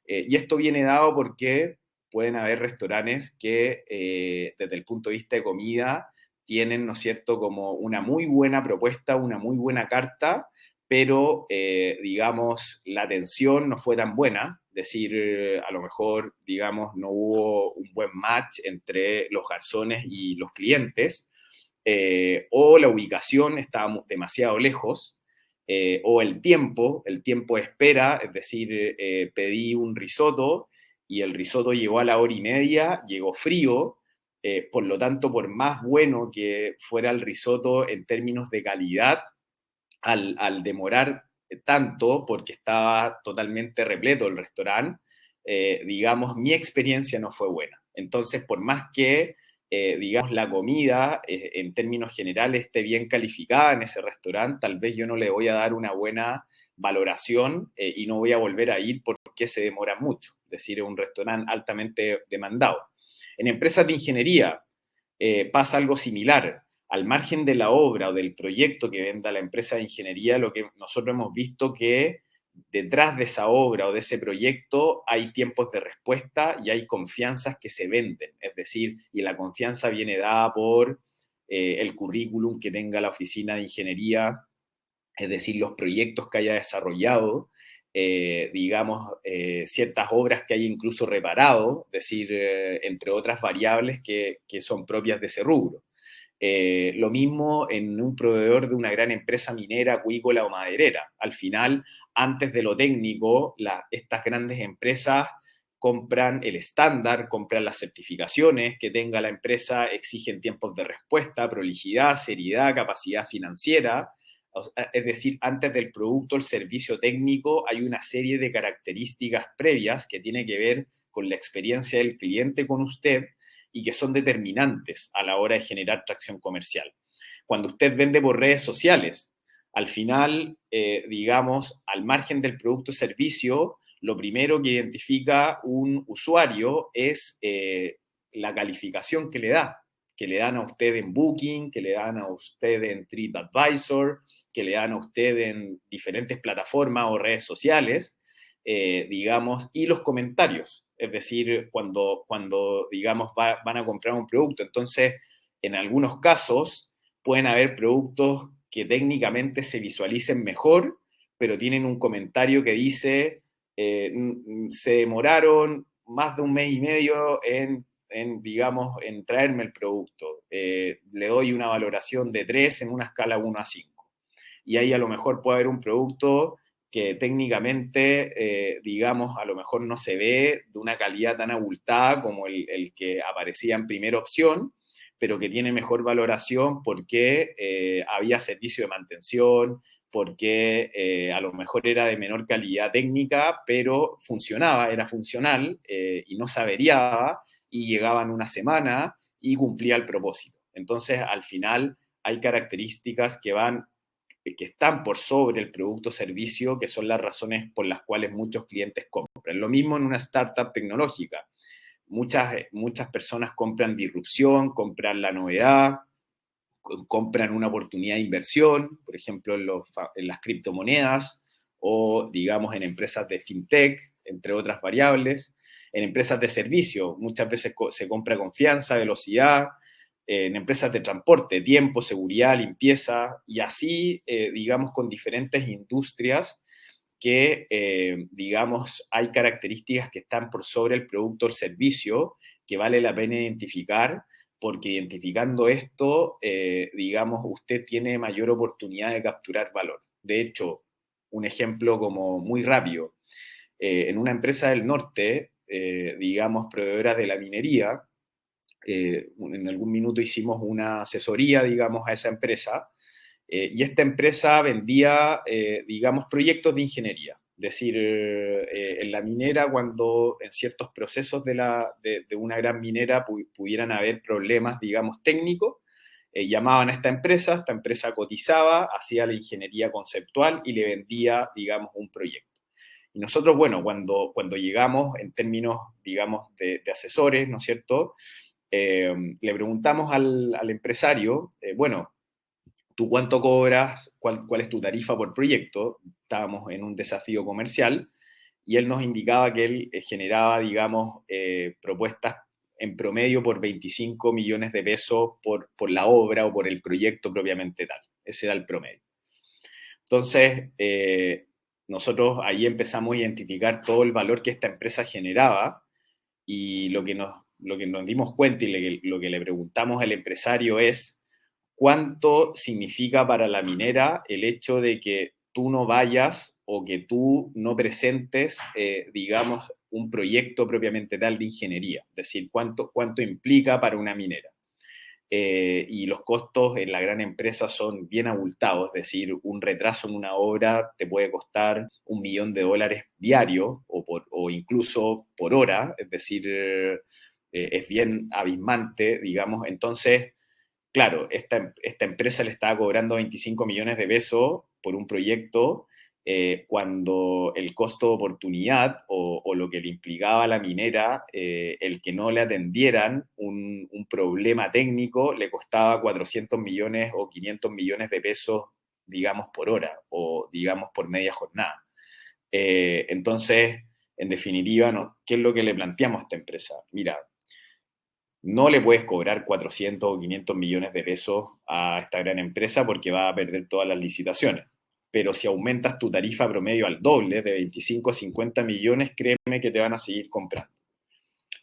Y esto viene dado porque pueden haber restaurantes que desde el punto de vista de comida tienen, ¿no es cierto?, como una muy buena propuesta, una muy buena carta, pero, digamos, la atención no fue tan buena, es decir, a lo mejor, digamos, no hubo un buen match entre los garzones y los clientes, o la ubicación estaba demasiado lejos, o el tiempo de espera, es decir, pedí un risotto y el risotto llegó a la hora y media, llegó frío, por lo tanto, por más bueno que fuera el risotto en términos de calidad, al demorar tanto, porque estaba totalmente repleto el restaurante, digamos, mi experiencia no fue buena. Entonces, por más que, digamos, la comida en términos generales esté bien calificada en ese restaurante, tal vez yo no le voy a dar una buena valoración, y no voy a volver a ir porque se demora mucho. Es decir, es un restaurante altamente demandado. En empresas de ingeniería pasa algo similar. Al margen de la obra o del proyecto que venda la empresa de ingeniería, lo que nosotros hemos visto que detrás de esa obra o de ese proyecto hay tiempos de respuesta y hay confianzas que se venden. Es decir, y la confianza viene dada por el currículum que tenga la oficina de ingeniería, es decir, los proyectos que haya desarrollado, digamos, ciertas obras que haya incluso reparado, es decir, entre otras variables que son propias de ese rubro. Lo mismo en un proveedor de una gran empresa minera, acuícola o maderera. Al final, antes de lo técnico, estas grandes empresas compran el estándar, compran las certificaciones que tenga la empresa, exigen tiempos de respuesta, prolijidad, seriedad, capacidad financiera. Es decir, antes del producto, el servicio técnico, hay una serie de características previas que tiene que ver con la experiencia del cliente con usted y que son determinantes a la hora de generar tracción comercial. Cuando usted vende por redes sociales, al final, digamos, al margen del producto o servicio, lo primero que identifica un usuario es la calificación que le da. que le dan a usted en Booking, que le dan a usted en TripAdvisor, que le dan a usted en diferentes plataformas o redes sociales, digamos, y los comentarios, es decir, cuando digamos, van a comprar un producto. Entonces, en algunos casos pueden haber productos que técnicamente se visualicen mejor, pero tienen un comentario que dice, se demoraron más de un mes y medio digamos, en traerme el producto. Le doy una valoración de 3 en una escala 1 a 5. Y ahí a lo mejor puede haber un producto que técnicamente, digamos, a lo mejor no se ve de una calidad tan abultada como el que aparecía en primera opción, pero que tiene mejor valoración porque había servicio de mantención, porque a lo mejor era de menor calidad técnica, pero funcionaba, era funcional y no se averiaba y llegaba en una semana y cumplía el propósito. Entonces, al final, hay características que están por sobre el producto o servicio, que son las razones por las cuales muchos clientes compran. Lo mismo en una startup tecnológica. Muchas personas compran disrupción, compran la novedad, compran una oportunidad de inversión, por ejemplo, en las criptomonedas o, digamos, en empresas de fintech, entre otras variables. En empresas de servicio, muchas veces se compra confianza, velocidad. En empresas de transporte, tiempo, seguridad, limpieza, y así, digamos, con diferentes industrias que, digamos, hay características que están por sobre el producto o el servicio que vale la pena identificar, porque identificando esto, digamos, usted tiene mayor oportunidad de capturar valor. De hecho, un ejemplo como muy rápido, en una empresa del norte, digamos, proveedora de la minería, en algún minuto hicimos una asesoría, digamos, a esa empresa, y esta empresa vendía, digamos, proyectos de ingeniería. Es decir, en la minera, cuando en ciertos procesos de una gran minera pudieran haber problemas, digamos, técnicos, llamaban a esta empresa cotizaba, hacía la ingeniería conceptual y le vendía, digamos, un proyecto. Y nosotros, bueno, cuando llegamos en términos, digamos, de asesores, ¿no es cierto? Le preguntamos al empresario, bueno, ¿tú cuánto cobras? ¿Cuál es tu tarifa por proyecto? Estábamos en un desafío comercial y él nos indicaba que él generaba, digamos, propuestas en promedio por 25 millones de pesos por la obra o por el proyecto propiamente tal. Ese era el promedio. Entonces, nosotros ahí empezamos a identificar todo el valor que esta empresa generaba y lo que nos dimos cuenta y lo que le preguntamos al empresario es cuánto significa para la minera el hecho de que tú no vayas o que tú no presentes, digamos, un proyecto propiamente tal de ingeniería, es decir, cuánto implica para una minera. Y los costos en la gran empresa son bien abultados, es decir, un retraso en una obra te puede costar $1.000.000 diario o incluso por hora, es decir, es bien abismante, digamos. Entonces, claro, esta empresa le estaba cobrando 25 millones de pesos por un proyecto cuando el costo de oportunidad o lo que le implicaba a la minera, el que no le atendieran un problema técnico, le costaba 400 millones o 500 millones de pesos, digamos, por hora o, digamos, por media jornada. Entonces, en definitiva, ¿no? ¿Qué es lo que le planteamos a esta empresa? Mira, no le puedes cobrar 400 o 500 millones de pesos a esta gran empresa porque va a perder todas las licitaciones. Pero si aumentas tu tarifa promedio al doble, de 25 a 50 millones, créeme que te van a seguir comprando.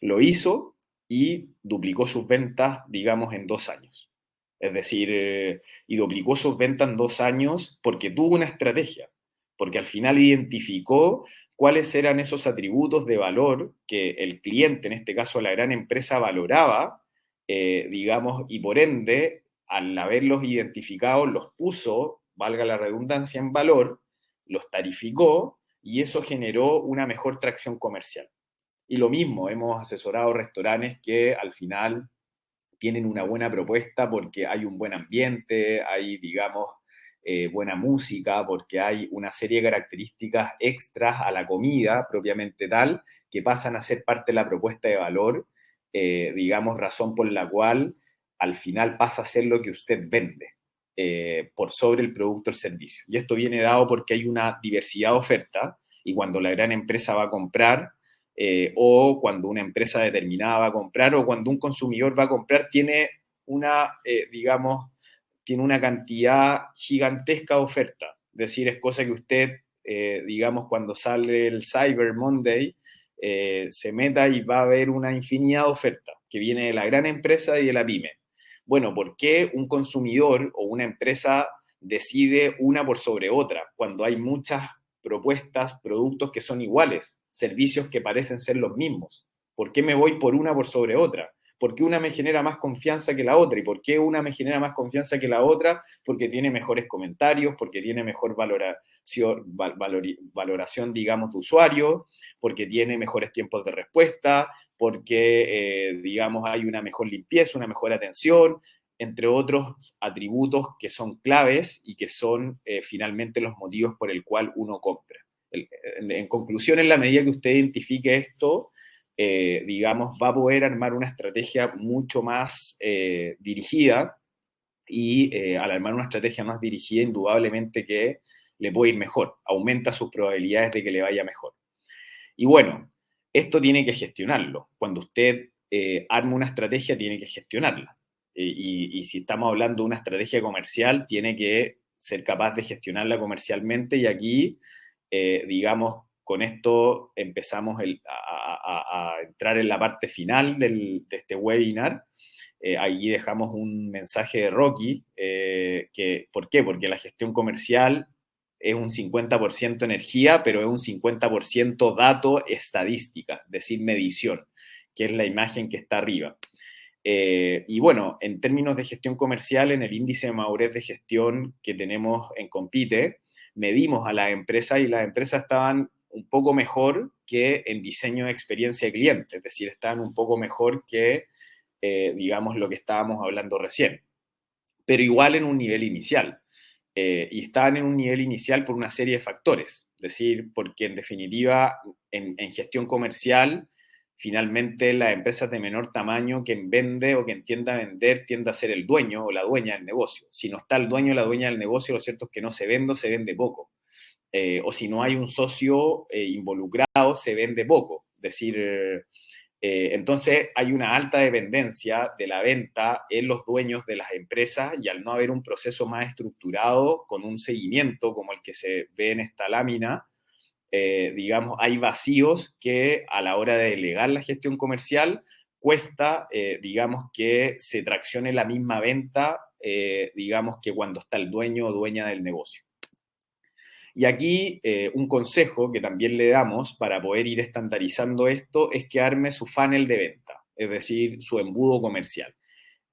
Lo hizo y duplicó sus ventas, digamos, en 2 años. Es decir, y duplicó sus ventas en 2 años porque tuvo una estrategia, porque al final identificó cuáles eran esos atributos de valor que el cliente, en este caso la gran empresa, valoraba, digamos, y por ende, al haberlos identificado, los puso, valga la redundancia, en valor, los tarificó y eso generó una mejor tracción comercial. Y lo mismo, hemos asesorado restaurantes que al final tienen una buena propuesta porque hay un buen ambiente, hay, digamos, buena música, porque hay una serie de características extras a la comida propiamente tal, que pasan a ser parte de la propuesta de valor, digamos, razón por la cual al final pasa a ser lo que usted vende por sobre el producto o el servicio. Y esto viene dado porque hay una diversidad de oferta y cuando la gran empresa va a comprar o cuando una empresa determinada va a comprar o cuando un consumidor va a comprar tiene una, digamos, tiene una cantidad gigantesca de oferta. Es decir, es cosa que usted, digamos, cuando sale el Cyber Monday, se meta y va a ver una infinidad de ofertas que viene de la gran empresa y de la pyme. Bueno, ¿por qué un consumidor o una empresa decide una por sobre otra cuando hay muchas propuestas, productos que son iguales, servicios que parecen ser los mismos? ¿Por qué me voy por una por sobre otra? ¿Por qué una me genera más confianza que la otra? ¿Y por qué una me genera más confianza que la otra? Porque tiene mejores comentarios, porque tiene mejor valoración, digamos, de usuario, porque tiene mejores tiempos de respuesta, porque, digamos, hay una mejor limpieza, una mejor atención, entre otros atributos que son claves y que son finalmente los motivos por el cual uno compra. En conclusión, en la medida que usted identifique esto, digamos, va a poder armar una estrategia mucho más dirigida y al armar una estrategia más dirigida, indudablemente que le puede ir mejor, aumenta sus probabilidades de que le vaya mejor. Y bueno, esto tiene que gestionarlo. Cuando usted arma una estrategia, tiene que gestionarla. Y si estamos hablando de una estrategia comercial, tiene que ser capaz de gestionarla comercialmente y aquí, digamos, con esto empezamos a entrar en la parte final de este webinar. Allí dejamos un mensaje de Rocky, ¿por qué? Porque la gestión comercial es un 50% energía, pero es un 50% dato estadística, es decir, medición, que es la imagen que está arriba. Y bueno, en términos de gestión comercial, en el índice de madurez de gestión que tenemos en Compite, medimos a las empresas y las empresas estaban un poco mejor que en diseño de experiencia de cliente, es decir, estaban un poco mejor que, digamos, lo que estábamos hablando recién, pero igual en un nivel inicial. Y estaban en un nivel inicial por una serie de factores, es decir, porque en definitiva, en gestión comercial, finalmente las empresas de menor tamaño quien vende o quien tiende a vender tiende a ser el dueño o la dueña del negocio. Si no está el dueño o la dueña del negocio, lo cierto es que no se vende o se vende poco. O si no hay un socio involucrado, se vende poco. Es decir, entonces hay una alta dependencia de la venta en los dueños de las empresas y al no haber un proceso más estructurado con un seguimiento como el que se ve en esta lámina, digamos, hay vacíos que a la hora de delegar la gestión comercial cuesta, digamos, que se traccione la misma venta, digamos, que cuando está el dueño o dueña del negocio. Y aquí un consejo que también le damos para poder ir estandarizando esto es que arme su funnel de venta, es decir, su embudo comercial.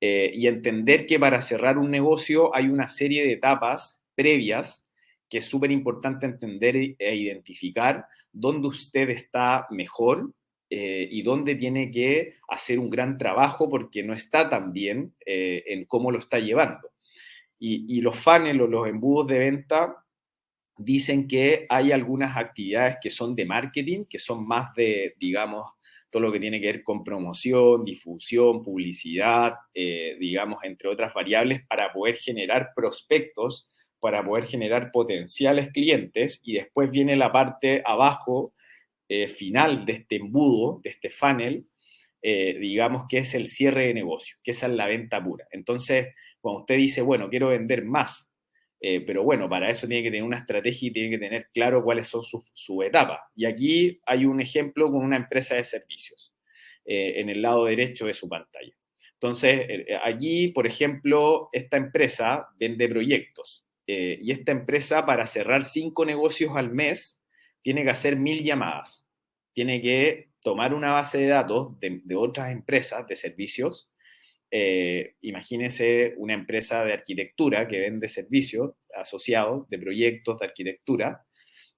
Y entender que para cerrar un negocio hay una serie de etapas previas que es súper importante entender e identificar dónde usted está mejor y dónde tiene que hacer un gran trabajo porque no está tan bien en cómo lo está llevando. Y los funnels o los embudos de venta dicen que hay algunas actividades que son de marketing, que son más de, digamos, todo lo que tiene que ver con promoción, difusión, publicidad, digamos, entre otras variables, para poder generar prospectos, para poder generar potenciales clientes, y después viene la parte abajo, final de este embudo, de este funnel, digamos que es el cierre de negocio, que esa es la venta pura. Entonces, cuando usted dice, bueno, quiero vender más, pero bueno, para eso tiene que tener una estrategia y tiene que tener claro cuáles son sus etapas. Y aquí hay un ejemplo con una empresa de servicios, en el lado derecho de su pantalla. Entonces, allí, por ejemplo, esta empresa vende proyectos. Y esta empresa, para cerrar 5 negocios al mes, tiene que hacer 1000 llamadas. Tiene que tomar una base de datos de otras empresas de servicios. Imagínese una empresa de arquitectura que vende servicios asociados de proyectos de arquitectura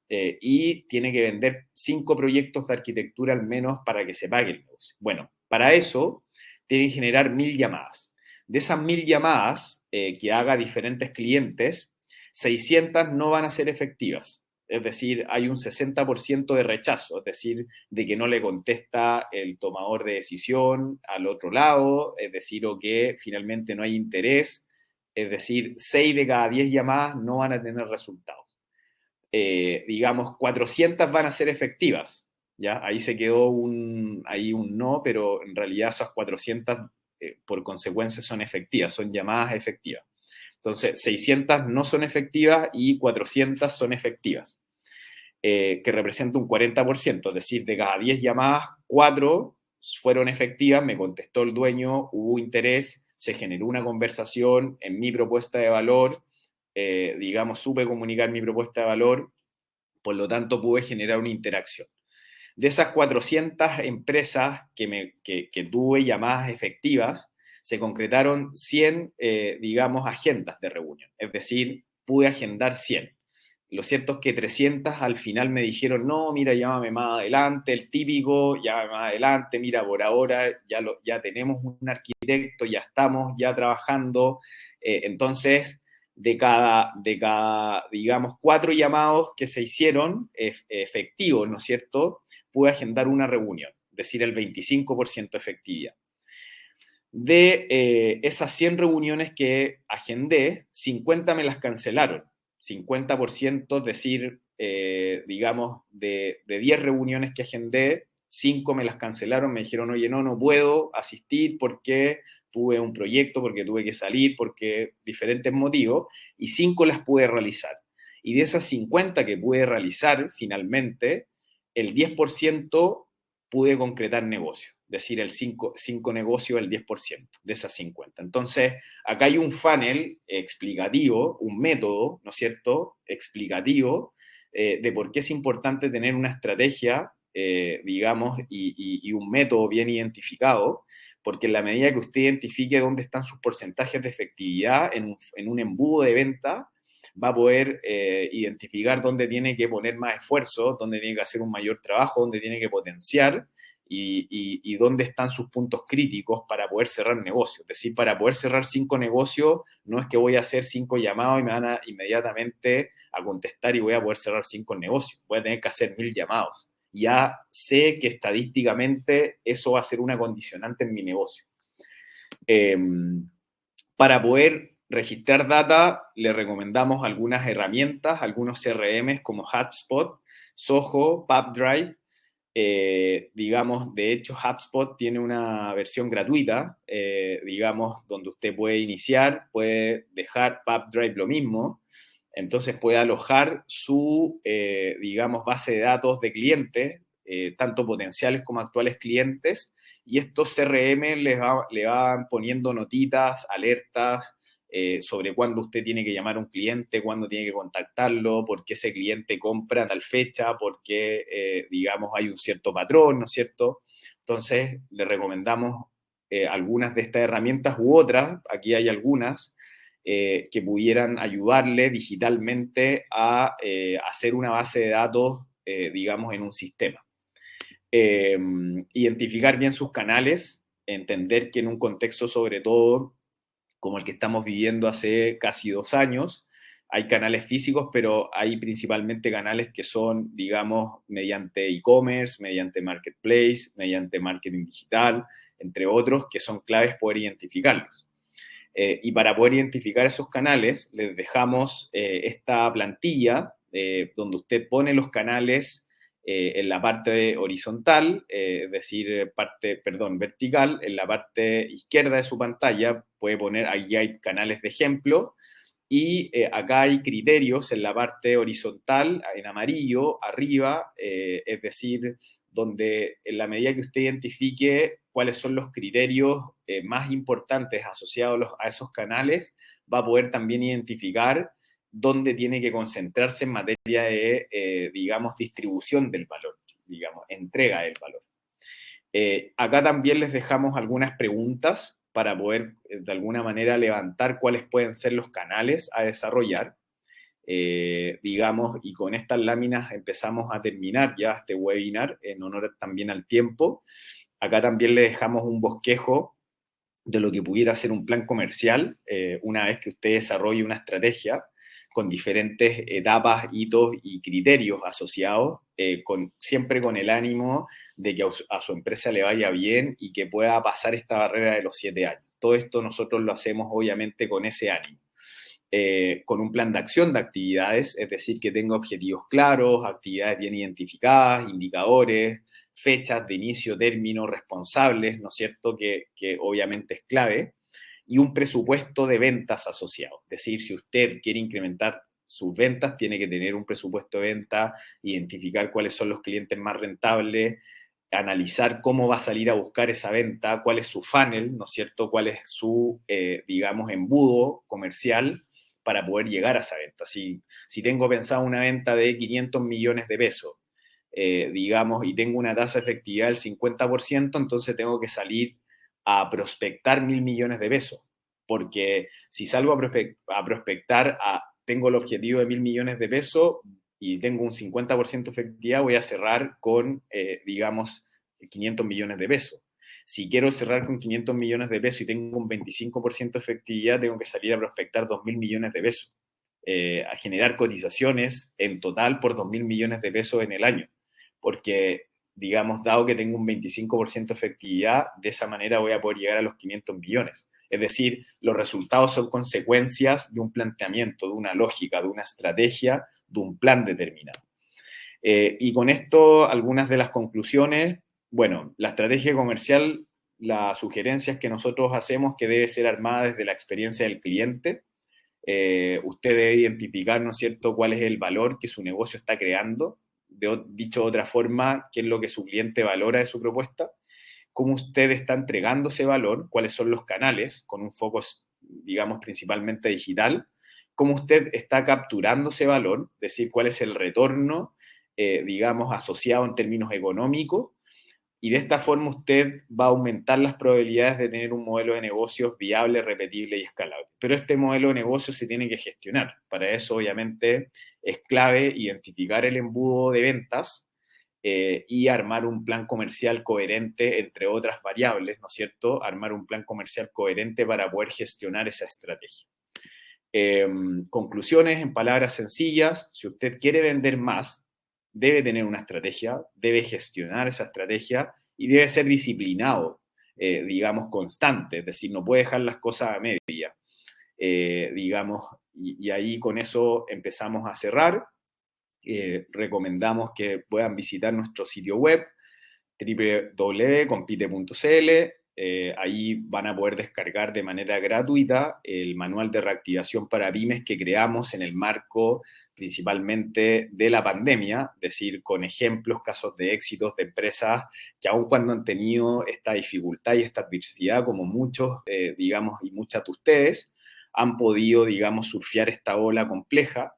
y tiene que vender 5 proyectos de arquitectura al menos para que se pague el negocio. Bueno, para eso tiene que generar 1000 llamadas. De esas 1000 llamadas que haga diferentes clientes, 600 no van a ser efectivas. es decir, hay un 60% de rechazo, es decir, de que no le contesta el tomador de decisión al otro lado, es decir, o que finalmente no hay interés, es decir, 6 de cada 10 llamadas no van a tener resultados. Digamos, 400 van a ser efectivas, ¿ya? Ahí se quedó ahí un no, pero en realidad esas 400 por consecuencia son efectivas, son llamadas efectivas. Entonces, 600 no son efectivas y 400 son efectivas, que representa un 40%, es decir, de cada 10 llamadas, 4 fueron efectivas, me contestó el dueño, hubo interés, se generó una conversación en mi propuesta de valor, digamos, supe comunicar mi propuesta de valor, por lo tanto pude generar una interacción. De esas 400 empresas que tuve llamadas efectivas, se concretaron 100, digamos, agendas de reunión. Es decir, pude agendar 100. Lo cierto es que 300 al final me dijeron, no, mira, llámame más adelante, el típico, llámame más adelante, mira, por ahora ya tenemos un arquitecto, ya estamos ya trabajando. Entonces, de cada, digamos, 4 llamados que se hicieron efectivos, ¿no es cierto?, pude agendar una reunión, es decir, el 25% efectividad. De esas 100 reuniones que agendé, 50 me las cancelaron. 50%, es decir, digamos, de 10 reuniones que agendé, 5 me las cancelaron, me dijeron, oye, no puedo asistir porque tuve un proyecto, porque tuve que salir, porque diferentes motivos, y 5 las pude realizar. Y de esas 50 que pude realizar, finalmente, el 10% pude concretar negocio, es decir, el 5 negocios, el 10% de esas 50. Entonces, acá hay un funnel explicativo, un método, ¿no es cierto?, explicativo de por qué es importante tener una estrategia, digamos, y un método bien identificado, porque en la medida que usted identifique dónde están sus porcentajes de efectividad en un embudo de venta, va a poder identificar dónde tiene que poner más esfuerzo, dónde tiene que hacer un mayor trabajo, dónde tiene que potenciar y dónde están sus puntos críticos para poder cerrar negocios. Es decir, para poder cerrar 5 negocios, no es que voy a hacer 5 llamados y me van a inmediatamente a contestar y voy a poder cerrar 5 negocios. Voy a tener que hacer 1000 llamados. Ya sé que estadísticamente eso va a ser una condicionante en mi negocio. Para poder registrar data, le recomendamos algunas herramientas, algunos CRMs como HubSpot, Zoho, Pipedrive. Digamos, de hecho, HubSpot tiene una versión gratuita, digamos, donde usted puede iniciar, puede dejar Pipedrive lo mismo, entonces puede alojar su, digamos, base de datos de clientes, tanto potenciales como actuales clientes, y estos CRM le van poniendo notitas, alertas, sobre cuándo usted tiene que llamar a un cliente, cuándo tiene que contactarlo, por qué ese cliente compra a tal fecha, por qué, digamos, hay un cierto patrón, ¿no es cierto? Entonces, le recomendamos algunas de estas herramientas u otras, aquí hay algunas, que pudieran ayudarle digitalmente a hacer una base de datos, digamos, en un sistema. Identificar bien sus canales, entender que en un contexto sobre todo como el que estamos viviendo hace casi 2 años, hay canales físicos, pero hay principalmente canales que son, digamos, mediante e-commerce, mediante marketplace, mediante marketing digital, entre otros, que son claves poder identificarlos. Y para poder identificar esos canales, les dejamos esta plantilla donde usted pone los canales en la parte horizontal, es decir, vertical, en la parte izquierda de su pantalla puede poner, ahí hay canales de ejemplo, y acá hay criterios en la parte horizontal, en amarillo, arriba, es decir, donde en la medida que usted identifique cuáles son los criterios más importantes asociados a esos canales, va a poder también identificar dónde tiene que concentrarse en materia de, digamos, distribución del valor, digamos, entrega del valor. Acá también les dejamos algunas preguntas para poder, de alguna manera, levantar cuáles pueden ser los canales a desarrollar. Digamos, y con estas láminas empezamos a terminar ya este webinar en honor también al tiempo. Acá también le dejamos un bosquejo de lo que pudiera ser un plan comercial una vez que usted desarrolle una estrategia, con diferentes etapas, hitos y criterios asociados, siempre con el ánimo de que a su empresa le vaya bien y que pueda pasar esta barrera de los 7 años. Todo esto nosotros lo hacemos obviamente con ese ánimo. Con un plan de acción de actividades, es decir, que tenga objetivos claros, actividades bien identificadas, indicadores, fechas de inicio, término, responsables, ¿no es cierto?, que obviamente es clave, y un presupuesto de ventas asociado. Es decir, si usted quiere incrementar sus ventas, tiene que tener un presupuesto de venta, identificar cuáles son los clientes más rentables, analizar cómo va a salir a buscar esa venta, cuál es su funnel, ¿no es cierto?, cuál es su, digamos, embudo comercial para poder llegar a esa venta. Si tengo pensado una venta de 500 millones de pesos, digamos, y tengo una tasa de efectividad del 50%, entonces tengo que salir a prospectar 1.000 millones de pesos. Porque si salgo a prospectar, tengo el objetivo de 1.000 millones de pesos y tengo un 50% de efectividad, voy a cerrar con, digamos, 500 millones de pesos. Si quiero cerrar con 500 millones de pesos y tengo un 25% de efectividad, tengo que salir a prospectar 2.000 millones de pesos, a generar cotizaciones en total por 2.000 millones de pesos en el año. Porque, digamos, dado que tengo un 25% de efectividad, de esa manera voy a poder llegar a los 500 millones. Es decir, los resultados son consecuencias de un planteamiento, de una lógica, de una estrategia, de un plan determinado. Y con esto, algunas de las conclusiones. Bueno, la estrategia comercial, la sugerencia es que nosotros hacemos que debe ser armada desde la experiencia del cliente. Usted debe identificar, ¿no es cierto?, cuál es el valor que su negocio está creando. Dicho de otra forma, qué es lo que su cliente valora de su propuesta, cómo usted está entregando ese valor, cuáles son los canales, con un foco, digamos, principalmente digital, cómo usted está capturando ese valor, es decir, cuál es el retorno, digamos, asociado en términos económicos, y de esta forma usted va a aumentar las probabilidades de tener un modelo de negocios viable, repetible y escalable. Pero este modelo de negocio se tiene que gestionar. Para eso, obviamente, es clave identificar el embudo de ventas, y armar un plan comercial coherente, entre otras variables, ¿no es cierto? Armar un plan comercial coherente para poder gestionar esa estrategia. Conclusiones en palabras sencillas: si usted quiere vender más, debe tener una estrategia, debe gestionar esa estrategia y debe ser disciplinado, digamos, constante, es decir, no puede dejar las cosas a media, digamos, y ahí con eso empezamos a cerrar. Recomendamos que puedan visitar nuestro sitio web www.compite.cl. Ahí van a poder descargar de manera gratuita el manual de reactivación para pymes que creamos en el marco principalmente de la pandemia, es decir, con ejemplos, casos de éxitos de empresas que aun cuando han tenido esta dificultad y esta adversidad, como muchos, digamos, y muchas de ustedes, han podido, digamos, surfear esta ola compleja.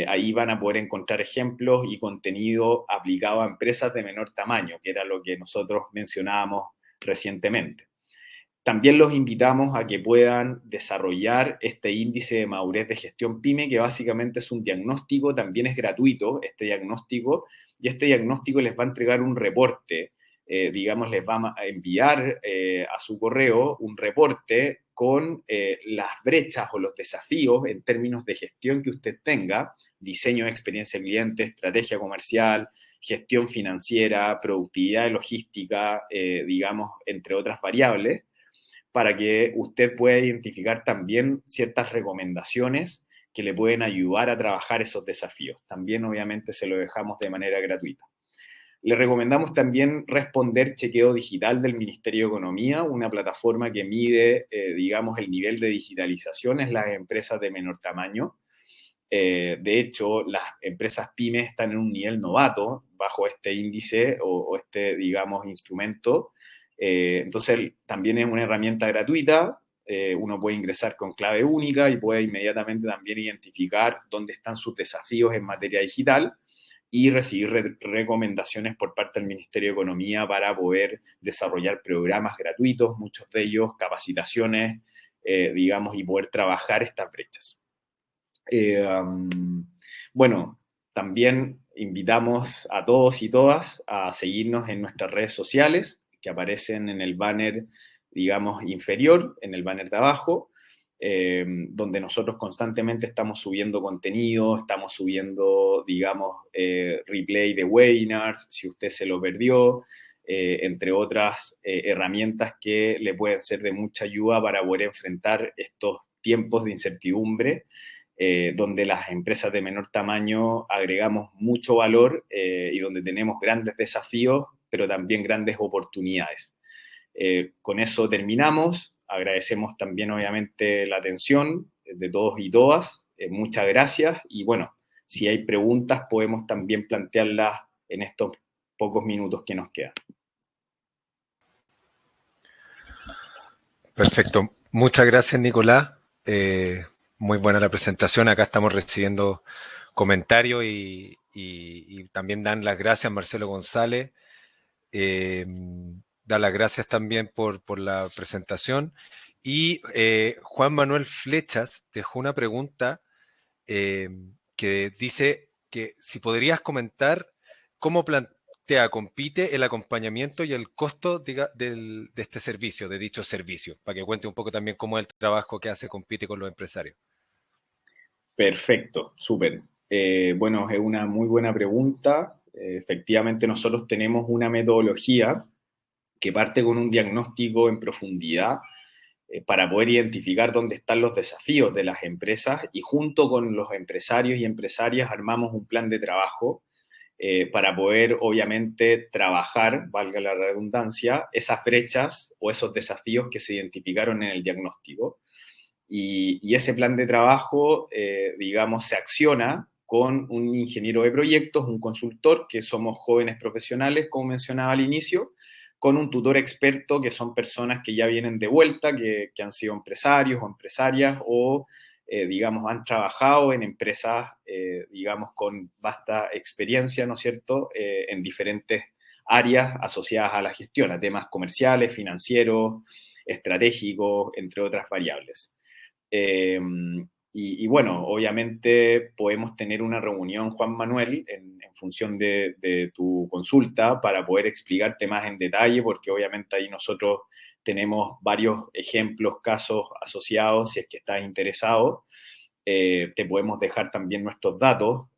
Ahí van a poder encontrar ejemplos y contenido aplicado a empresas de menor tamaño, que era lo que nosotros mencionábamos recientemente. También los invitamos a que puedan desarrollar este índice de madurez de gestión PYME, que básicamente es un diagnóstico, también es gratuito este diagnóstico, y este diagnóstico les va a entregar un reporte, digamos, les va a enviar a su correo un reporte con las brechas o los desafíos en términos de gestión que usted tenga: diseño de experiencia cliente, estrategia comercial, gestión financiera, productividad de logística, digamos, entre otras variables, para que usted pueda identificar también ciertas recomendaciones que le pueden ayudar a trabajar esos desafíos. También, obviamente, se lo dejamos de manera gratuita. Le recomendamos también Responder Chequeo Digital del Ministerio de Economía, una plataforma que mide, digamos, el nivel de digitalización en las empresas de menor tamaño. De hecho, las empresas pymes están en un nivel novato bajo este índice o este, digamos, instrumento. Entonces, también es una herramienta gratuita. Uno puede ingresar con clave única y puede inmediatamente también identificar dónde están sus desafíos en materia digital y recibir recomendaciones por parte del Ministerio de Economía para poder desarrollar programas gratuitos, muchos de ellos capacitaciones, digamos, y poder trabajar estas brechas. Bueno, también invitamos a todos y todas a seguirnos en nuestras redes sociales, que aparecen en el banner, digamos, inferior, en el banner de abajo. donde nosotros constantemente estamos subiendo contenido, estamos subiendo, digamos, replay de webinars, si usted se lo perdió, entre otras herramientas que le pueden ser de mucha ayuda para poder enfrentar estos tiempos de incertidumbre, donde las empresas de menor tamaño agregamos mucho valor y donde tenemos grandes desafíos, pero también grandes oportunidades. Con eso terminamos. Agradecemos también, obviamente, la atención de todos y todas. Muchas gracias. Y bueno, si hay preguntas, podemos también plantearlas en estos pocos minutos que nos quedan. Perfecto. Muchas gracias, Nicolás. Muy buena la presentación. Acá estamos recibiendo comentarios y también dan las gracias Marcelo González. Da las gracias también por la presentación. Y Juan Manuel Flechas dejó una pregunta que dice que si podrías comentar cómo plantea Compite el acompañamiento y el costo de este servicio, de dicho servicio, para que cuente un poco también cómo es el trabajo que hace Compite con los empresarios. Perfecto, súper. Bueno, es una muy buena pregunta. Efectivamente, nosotros tenemos una metodología que parte con un diagnóstico en profundidad para poder identificar dónde están los desafíos de las empresas y junto con los empresarios y empresarias armamos un plan de trabajo para poder, obviamente, trabajar, valga la redundancia, esas brechas o esos desafíos que se identificaron en el diagnóstico. Y ese plan de trabajo, digamos, se acciona con un ingeniero de proyectos, un consultor, que somos jóvenes profesionales, como mencionaba al inicio, con un tutor experto, que son personas que ya vienen de vuelta, que han sido empresarios o empresarias o, digamos, han trabajado en empresas, digamos, con vasta experiencia, ¿no es cierto?, en diferentes áreas asociadas a la gestión, a temas comerciales, financieros, estratégicos, entre otras variables. Y bueno, obviamente podemos tener una reunión, Juan Manuel, en función de tu consulta para poder explicarte más en detalle, porque obviamente ahí nosotros tenemos varios ejemplos, casos asociados, si es que estás interesado. Te podemos dejar también nuestros datos.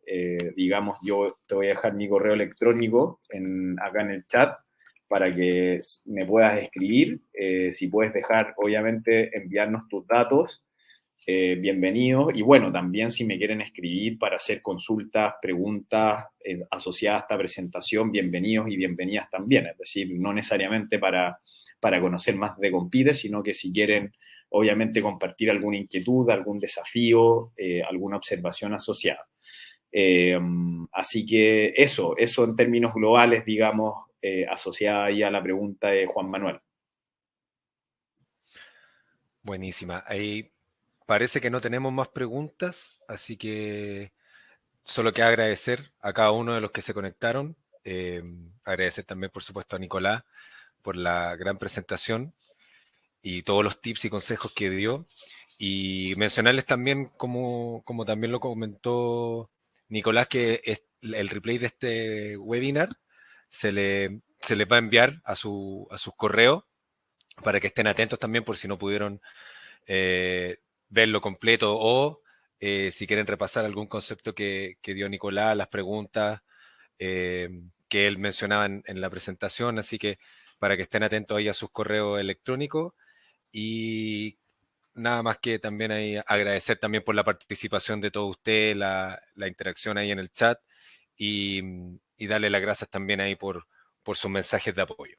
Digamos, yo te voy a dejar mi correo electrónico acá en el chat para que me puedas escribir. Si puedes dejar, obviamente, enviarnos tus datos. Bienvenidos. Y bueno, también si me quieren escribir para hacer consultas, preguntas asociadas a esta presentación, bienvenidos y bienvenidas también. Es decir, no necesariamente para conocer más de Compite, sino que si quieren, obviamente, compartir alguna inquietud, algún desafío, alguna observación asociada. Así que eso en términos globales, digamos, asociada ahí a la pregunta de Juan Manuel. Buenísima. Ahí parece que no tenemos más preguntas, así que solo queda agradecer a cada uno de los que se conectaron. Agradecer también, por supuesto, a Nicolás por la gran presentación y todos los tips y consejos que dio. Y mencionarles también, como también lo comentó Nicolás, que el replay de este webinar se les va a enviar a sus correos para que estén atentos también por si no pudieron verlo completo o si quieren repasar algún concepto que dio Nicolás, las preguntas que él mencionaba en la presentación. Así que para que estén atentos ahí a sus correos electrónicos y nada más que también ahí agradecer también por la participación de todos ustedes, la interacción ahí en el chat y darle las gracias también ahí por sus mensajes de apoyo.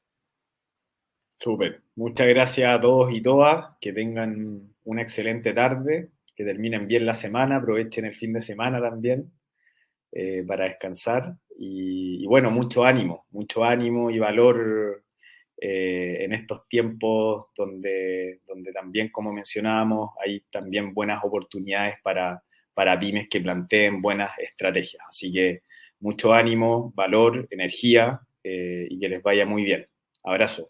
Súper. Muchas gracias a todos y todas. Que tengan una excelente tarde, que terminen bien la semana, aprovechen el fin de semana también para descansar. Y bueno, mucho ánimo y valor en estos tiempos donde también, como mencionábamos, hay también buenas oportunidades para pymes que planteen buenas estrategias. Así que mucho ánimo, valor, energía y que les vaya muy bien. Abrazo.